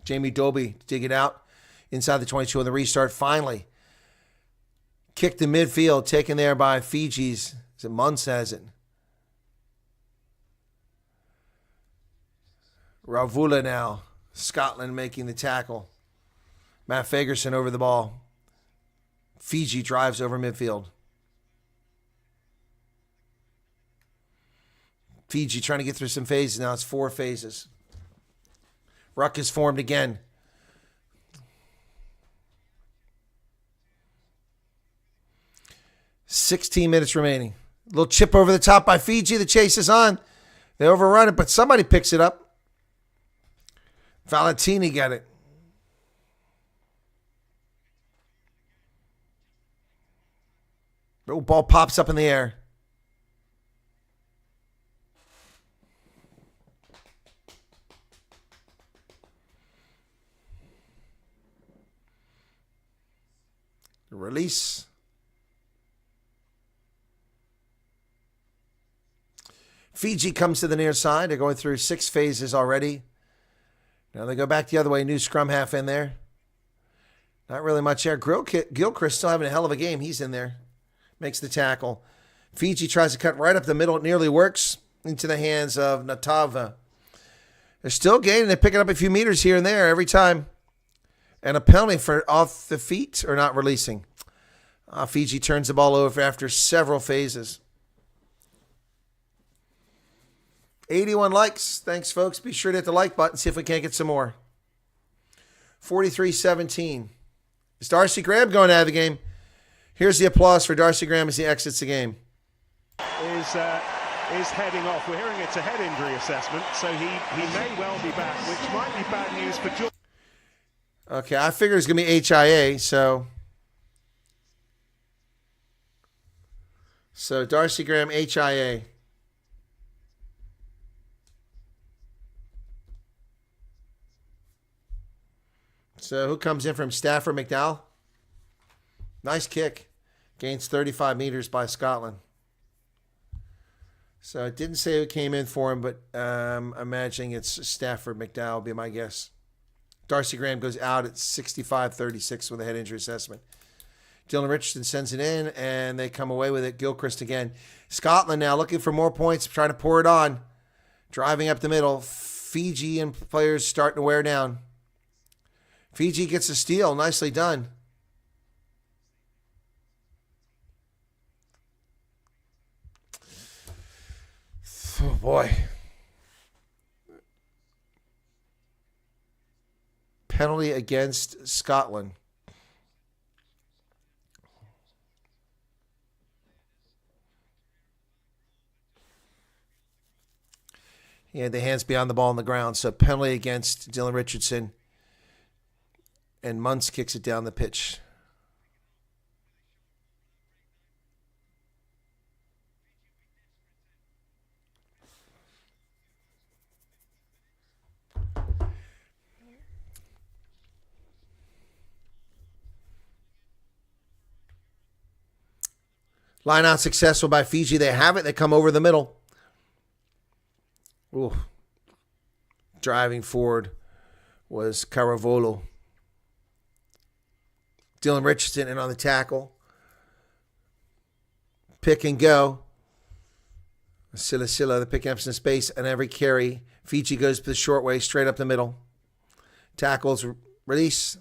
Jamie Doby, dig it out inside the 22 on the restart. Finally, kicked to midfield, taken there by Fiji's. Is it Munz has it? Ravula now. Scotland making the tackle. Matt Fagerson over the ball. Fiji drives over midfield. Fiji trying to get through some phases. Now it's 4 phases. Ruck is formed again. $16 minutes remaining. A little chip over the top by Fiji. The chase is on. They overrun it, but somebody picks it up. Valentini got it. Oh, ball pops up in the air. Release. Fiji comes to the near side. They're going through 6 phases already. Now they go back the other way. New scrum half in there. Not really much there. Gilchrist still having a hell of a game. He's in there. Makes the tackle. Fiji tries to cut right up the middle. It nearly works. Into the hands of Natava. They're still gaining. They're picking up a few meters here and there every time. And a penalty for off the feet or not releasing. Fiji turns the ball over after several phases. 81 likes. Thanks, folks. Be sure to hit the like button. See if we can't get some more. 43-17. Is Darcy Graham going out of the game? Here's the applause for Darcy Graham as he exits the game. Is heading off. We're hearing it's a head injury assessment, so he may well be back, which might be bad news for George. Okay, I figure it's going to be HIA, so Darcy Graham, HIA. So who comes in from Stafford McDowell? Nice kick. Gains 35 meters by Scotland. So it didn't say who came in for him, but I'm imagining it's Stafford McDowell would be my guess. Darcy Graham goes out at 65-36 with a head injury assessment. Dylan Richardson sends it in, and they come away with it. Gilchrist again. Scotland now looking for more points, trying to pour it on. Driving up the middle. Fijian players starting to wear down. Fiji gets a steal. Nicely done. Oh, boy. Penalty against Scotland. He had the hands beyond the ball on the ground. So penalty against Dylan Richardson. And Munz kicks it down the pitch. Line out successful by Fiji. They have it. They come over the middle. Ooh. Driving forward was Caravolo. Dylan Richardson in on the tackle. Pick and go. Silla, they're picking up some space on every carry. Fiji goes the short way, straight up the middle. Tackles, release.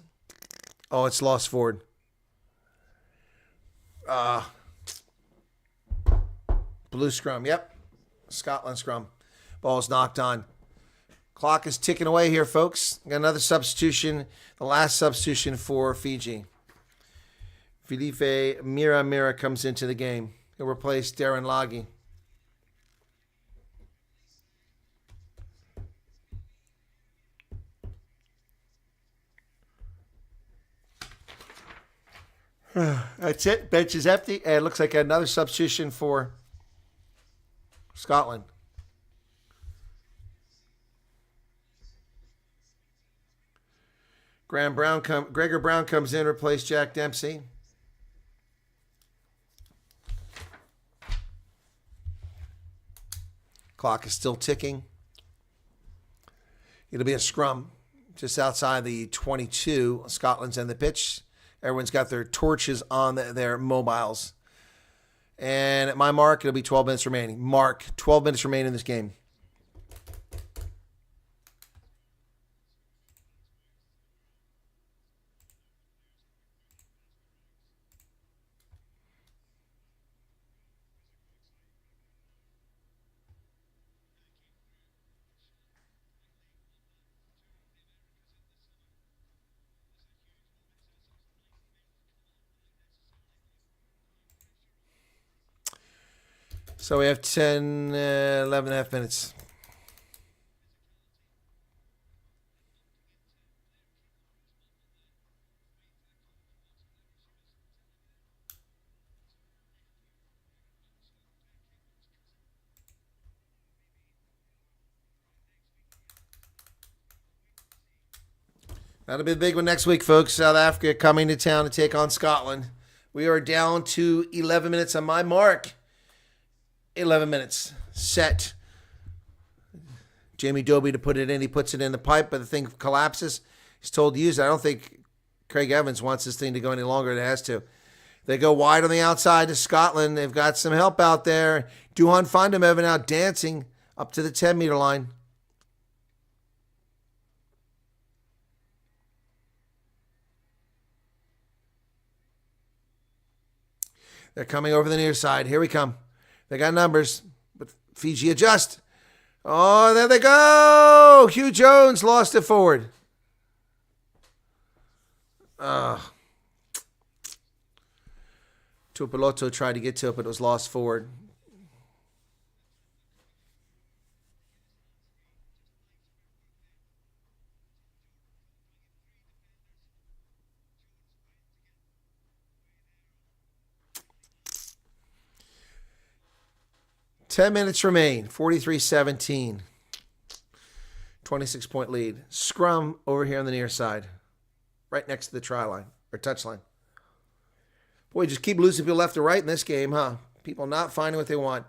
Oh, it's lost forward. Blue scrum, yep. Scotland scrum. Ball's knocked on. Clock is ticking away here, folks. Got another substitution. The last substitution for Fiji. Filipe Mira comes into the game. He'll replace Darren Lagi. That's it. Bench is empty. And it looks like another substitution for Scotland. Gregor Brown comes in, replace Jack Dempsey. Clock is still ticking. It'll be a scrum just outside the 22. Scotland's in the pitch. Everyone's got their torches on their mobiles. And at my mark, it'll be 12 minutes remaining. 12 minutes remaining in this game. So we have 10, 11 and a half minutes. That'll be the big one next week, folks. South Africa coming to town to take on Scotland. We are down to 11 minutes on my mark. 11 minutes. Set. Jamie Doby to put it in. He puts it in the pipe, but the thing collapses. He's told to use it. I don't think Craig Evans wants this thing to go any longer than it has to. They go wide on the outside to Scotland. They've got some help out there. Duhan Fundamental out dancing up to the 10-meter line. They're coming over the near side. Here we come. They got numbers, but Fiji adjust. Oh, there they go. Hugh Jones lost it forward. Tupeloto tried to get to it, but it was lost forward. Ten minutes remain. 43-17. 26-point lead. Scrum over here on the near side. Right next to the try line. Or touch line. Boy, just keep losing people left to right in this game, huh? People not finding what they want.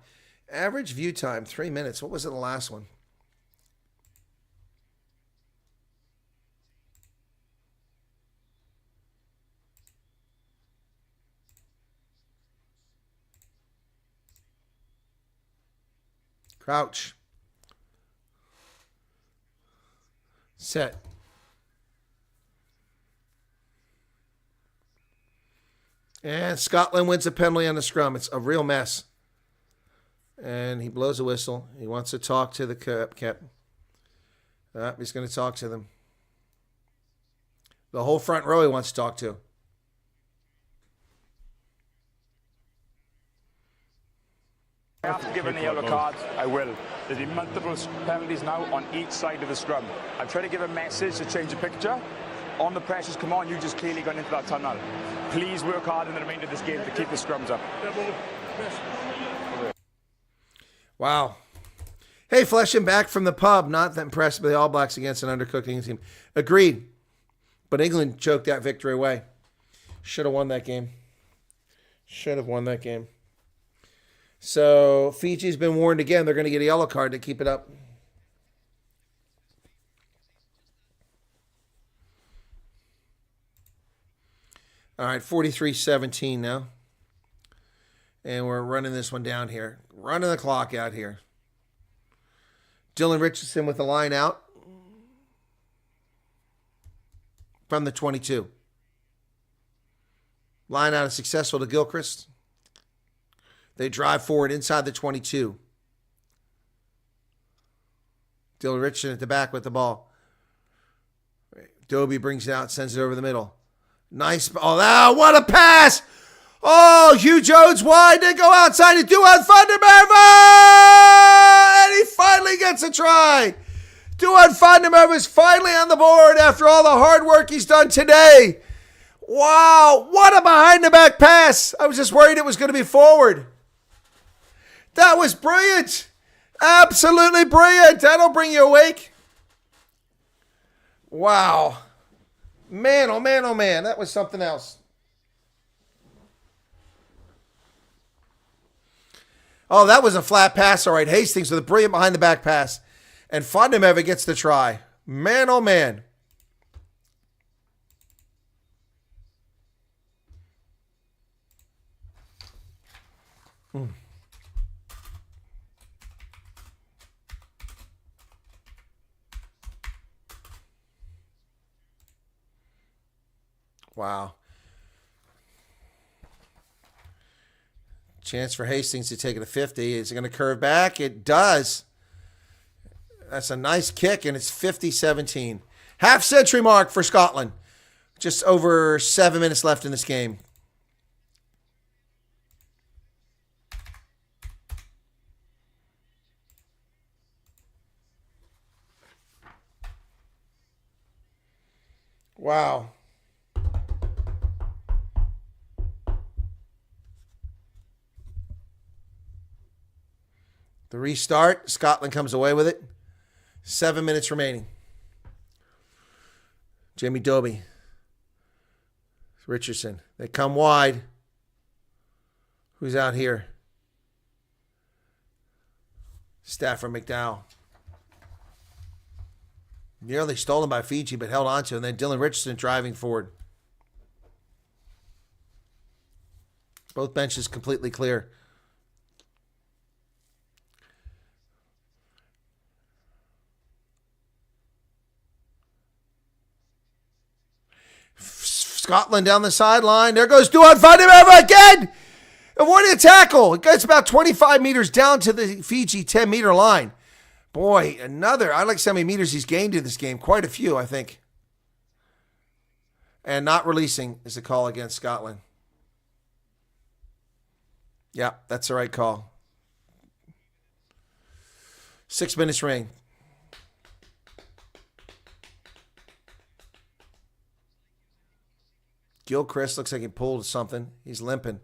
Average view time, 3 minutes. What was it in the last one? Crouch. Set. And Scotland wins a penalty on the scrum. It's a real mess. And he blows a whistle. He wants to talk to the captain. He's going to talk to them. The whole front row he wants to talk to. After giving the yellow card, I will. There's been multiple penalties now on each side of the scrum. I'm trying to give a message to change the picture. On the pressures come on, you just clearly gone into that tunnel. Please work hard in the remainder of this game to keep the scrums up. Wow. Hey, Fleshing back from the pub. Not that impressed by the All Blacks against an undercooked England team. Agreed. But England choked that victory away. Should have won that game. Should have won that game. So Fiji's been warned again. They're going to get a yellow card to keep it up. All right, 43-17 now. And we're running this one down here. Running the clock out here. Dylan Richardson with the line out from the 22. Line out is successful to Gilchrist. They drive forward inside the 22. Dylan Richardson at the back with the ball. Doby brings it out, sends it over the middle. Nice. Oh, what a pass! Oh, Hugh Jones wide. They go outside to Duhan Fundamental! And he finally gets a try. Duhan Fundamental is finally on the board after all the hard work he's done today. Wow, what a behind the back pass. I was just worried it was going to be forward. That was brilliant. Absolutely brilliant. That'll bring you awake. Wow. Man, oh man, oh man. That was something else. Oh, that was a flat pass. All right, Hastings with a brilliant behind the back pass. And Fundamental gets the try. Man, oh man. Wow. Chance for Hastings to take it to 50. Is it going to curve back? It does. That's a nice kick, and it's 50-17. Half century mark for Scotland. Just over 7 minutes left in this game. Wow. The restart, Scotland comes away with it. 7 minutes remaining. Jamie Doby. Richardson. They come wide. Who's out here? Stafford McDowell. Nearly stolen by Fiji, but held on to. And then Dylan Richardson driving forward. Both benches completely clear. Scotland down the sideline. There goes Duan Fundamental again. Avoiding a tackle. It gets about 25 meters down to the Fiji 10-meter line. Boy, another. I like how many meters he's gained in this game. Quite a few, I think. And not releasing is the call against Scotland. Yeah, that's the right call. 6 minutes remaining. Gilchrist looks like he pulled something. He's limping.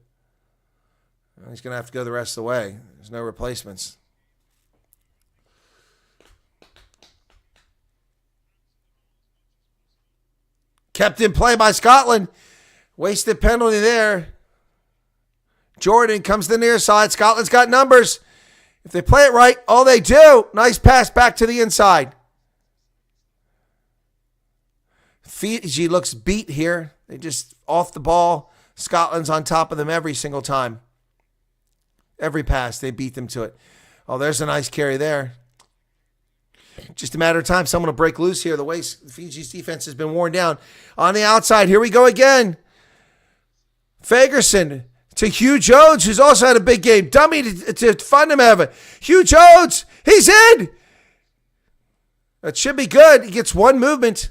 He's going to have to go the rest of the way. There's no replacements. Kept in play by Scotland. Wasted penalty there. Jordan comes to the near side. Scotland's got numbers. If they play it right, all they do. Nice pass back to the inside. Fiji looks beat here. They just off the ball. Scotland's on top of them every single time. Every pass, they beat them to it. Oh, there's a nice carry there. Just a matter of time. Someone will break loose here. The way Fiji's defense has been worn down. On the outside, here we go again. Fagerson to Hugh Jones, who's also had a big game. Dummy to Fundamental. Hugh Jones, he's in. That should be good. He gets one movement.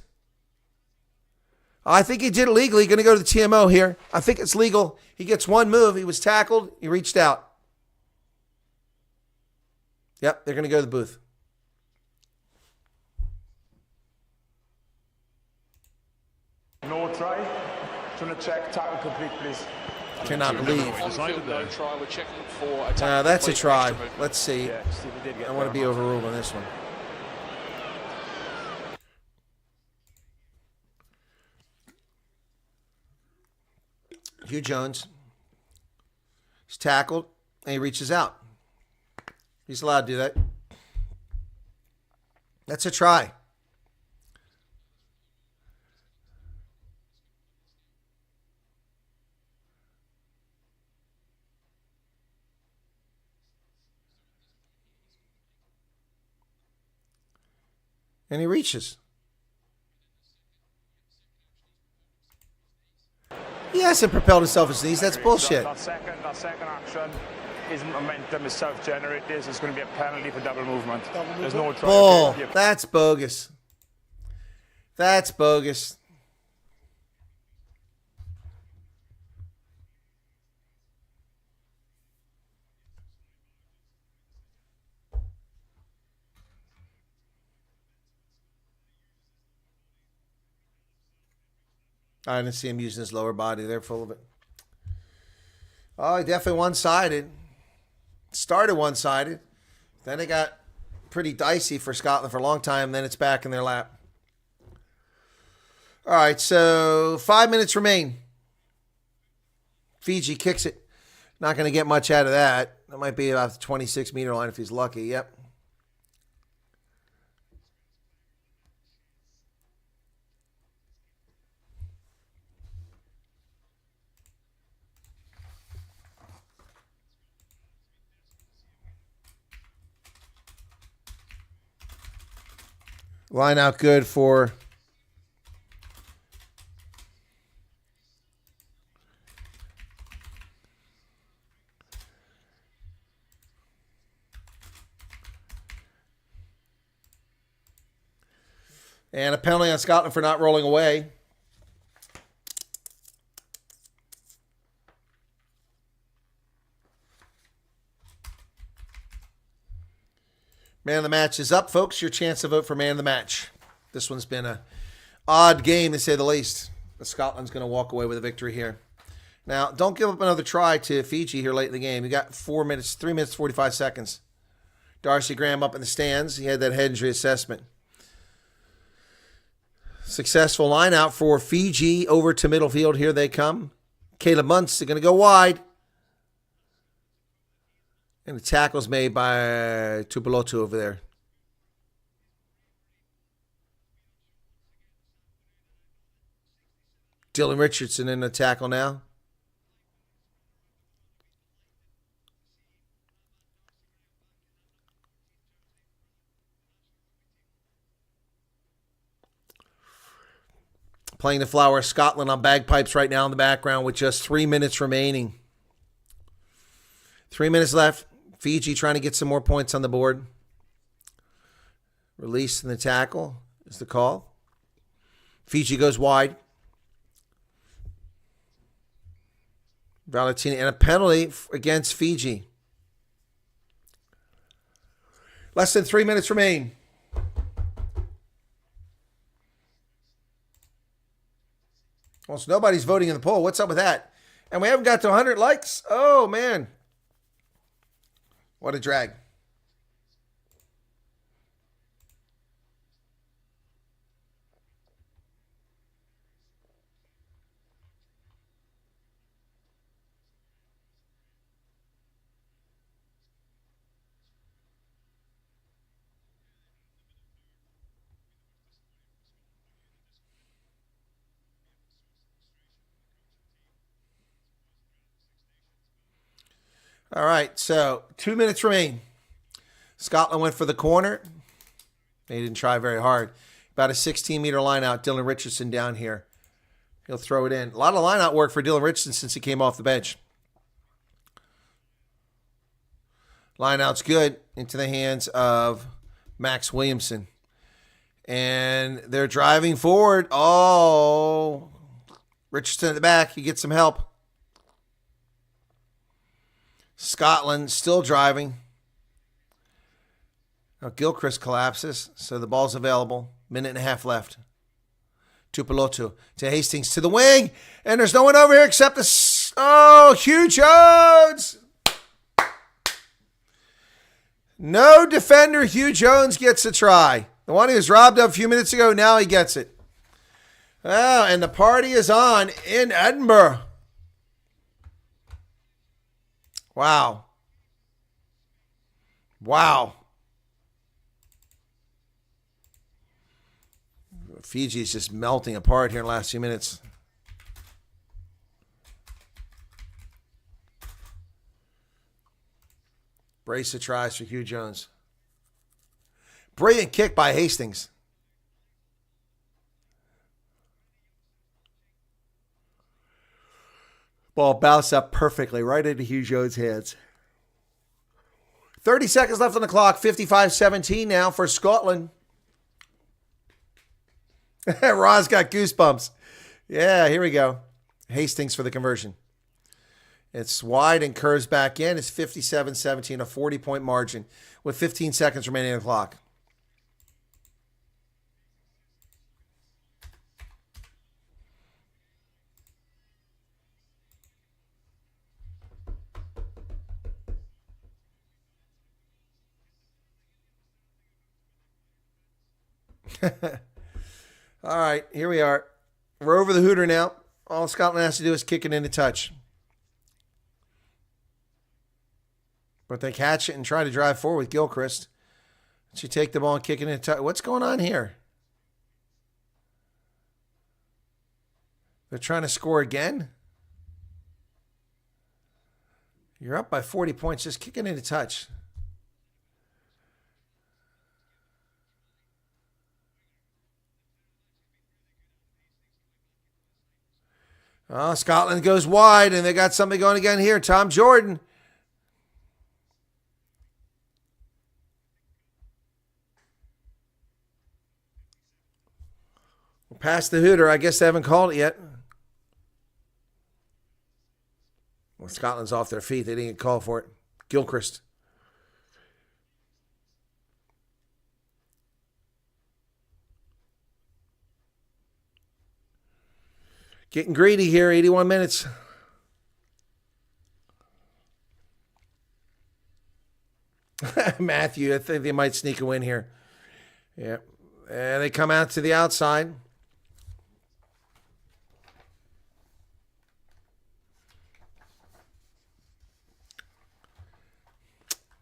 I think he did it legally. Going to go to the TMO here. I think it's legal. He gets one move. He was tackled. He reached out. Yep, they're going to go to the booth. No try. Trying to check tackle complete, please. Cannot believe. No try. We're checking for That's a try. Let's see. Yeah, Steve, we did get I want to be overruled on this one. Hugh Jones. He's tackled and he reaches out. He's allowed to do that. That's a try. And he reaches. He hasn't propelled himself his knees. That's bullshit. That second action isn't momentum, it's self-generated. It's going to be a penalty for double movement. There's no try. Bull. That's bogus. That's bogus. I didn't see him using his lower body. They're full of it. Oh, definitely one-sided. Started one-sided. Then it got pretty dicey for Scotland for a long time. Then it's back in their lap. All right, so 5 minutes remain. Fiji kicks it. Not going to get much out of that. That might be about the 26-meter line if he's lucky. Yep. Line out good for and a penalty on Scotland for not rolling away. Man of the match is up, folks. Your chance to vote for man of the match. This one's been a odd game, to say the least. But Scotland's going to walk away with a victory here. Now, don't give up another try to Fiji here late in the game. You got 3 minutes, 45 seconds. Darcy Graham up in the stands. He had that head injury assessment. Successful line out for Fiji over to middle field. Here they come. Caleb Muntz, they're going to go wide. And the tackle's made by Tupelotu over there. Dylan Richardson in the tackle now. Playing the Flower of Scotland on bagpipes right now in the background with just 3 minutes remaining. 3 minutes left. Fiji trying to get some more points on the board. Release in the tackle is the call. Fiji goes wide. Valentini and a penalty against Fiji. Less than 3 minutes remain. Well, so nobody's voting in the poll. What's up with that? And we haven't got to 100 likes. Oh, man. What a drag. All right, so 2 minutes remain. Scotland went for the corner. They didn't try very hard. About a 16-meter line out. Dylan Richardson down here. He'll throw it in. A lot of line out work for Dylan Richardson since he came off the bench. Line out's good into the hands of Max Williamson. And they're driving forward. Oh, Richardson at the back. He gets some help. Scotland still driving. Now Gilchrist collapses, so the ball's available. Minute and a half left. Tupelotu to Hastings to the wing, and there's no one over here except Hugh Jones. No defender. Hugh Jones gets a try. The one he was robbed of a few minutes ago, now he gets it. Oh, and the party is on in Edinburgh. Wow. Wow. Fiji is just melting apart here in the last few minutes. Brace of tries for Hugh Jones. Brilliant kick by Hastings. Ball bounced up perfectly right into Hugh Jones' hands. 30 seconds left on the clock. 55-17 now for Scotland. Ron's got goosebumps. Yeah, here we go. Hastings for the conversion. It's wide and curves back in. It's 57-17, a 40-point margin with 15 seconds remaining on the clock. All right, here we are. We're over the hooter now. All Scotland has to do is kick it into touch. But they catch it and try to drive forward with Gilchrist. She take the ball and kick it into touch. What's going on here? They're trying to score again? You're up by 40 points. Just kick it into touch. Oh, Scotland goes wide, and they got something going again here. Tom Jordan. Past the hooter. I guess they haven't called it yet. Well, Scotland's off their feet. They didn't get called for it. Gilchrist. Getting greedy here, 81 minutes. Matthew, I think they might sneak a win here. Yeah. And they come out to the outside.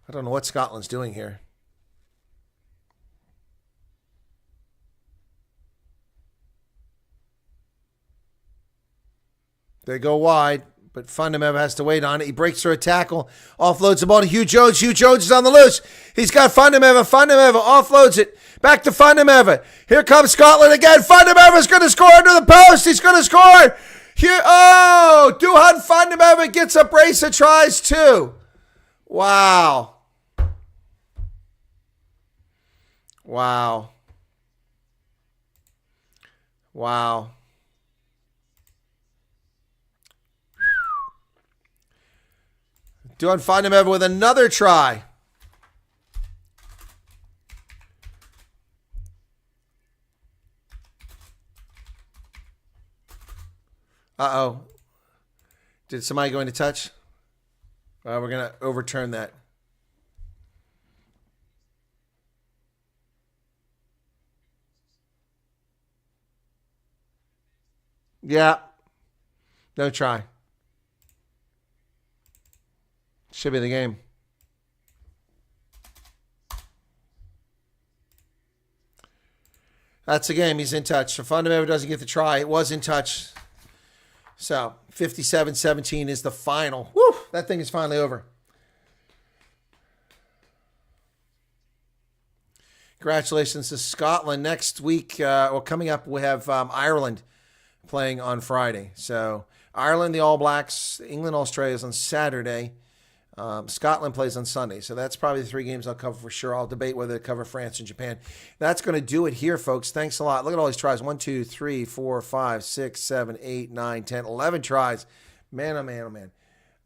I don't know what Scotland's doing here. They go wide, but Fundamental has to wait on it. He breaks through a tackle, offloads the ball to Hugh Jones. Hugh Jones is on the loose. He's got Fundamental. Fundamental offloads it. Back to Fundamental. Here comes Scotland again. Fundamental is going to score under the post. He's going to score. Here, Duhan Fundamental gets a brace of tries too. Wow. Wow. Wow. Duhan Fundamental with another try. Uh-oh. Did somebody go into touch? We're going to overturn that. Yeah. No try. Should be the game. That's the game. He's in touch. So Fundamental doesn't get the try. It was in touch. So 57-17 is the final. Woo! That thing is finally over. Congratulations to Scotland. Next week, coming up, we have Ireland playing on Friday. So Ireland, the All Blacks, England, Australia is on Saturday. Scotland plays on Sunday. So that's probably the three games I'll cover for sure. I'll debate whether to cover France and Japan. That's going to do it here, folks. Thanks a lot. Look at all these tries. 1, 2, 3, 4, 5, 6, 7, 8, 9, 10, 11 tries. Man, oh, man, oh, man.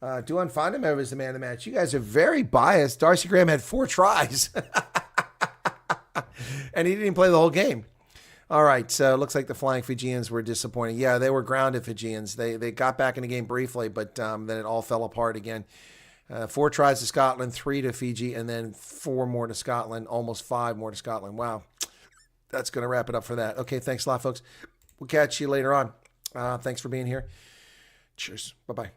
Duhan Fundamental is the man of the match. You guys are very biased. Darcy Graham had 4 tries. And he didn't even play the whole game. All right, so it looks like the Flying Fijians were disappointing. Yeah, they were grounded Fijians. They got back in the game briefly, but then it all fell apart again. 4 tries to Scotland, 3 to Fiji, and then 4 more to Scotland, almost 5 more to Scotland. Wow. That's going to wrap it up for that. Okay, thanks a lot, folks. We'll catch you later on. Thanks for being here. Cheers. Bye-bye.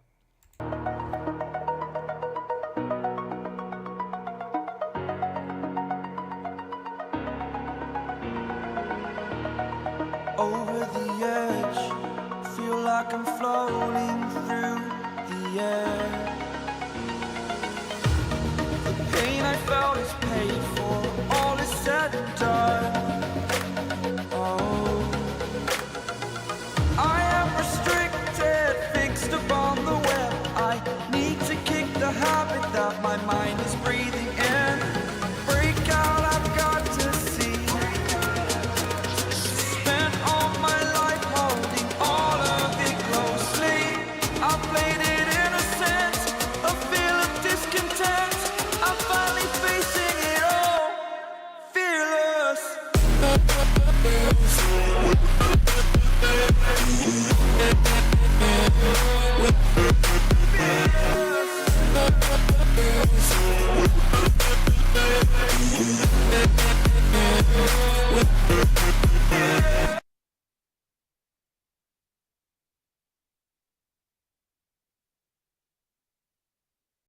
Over the edge, feel like I'm floating through the air.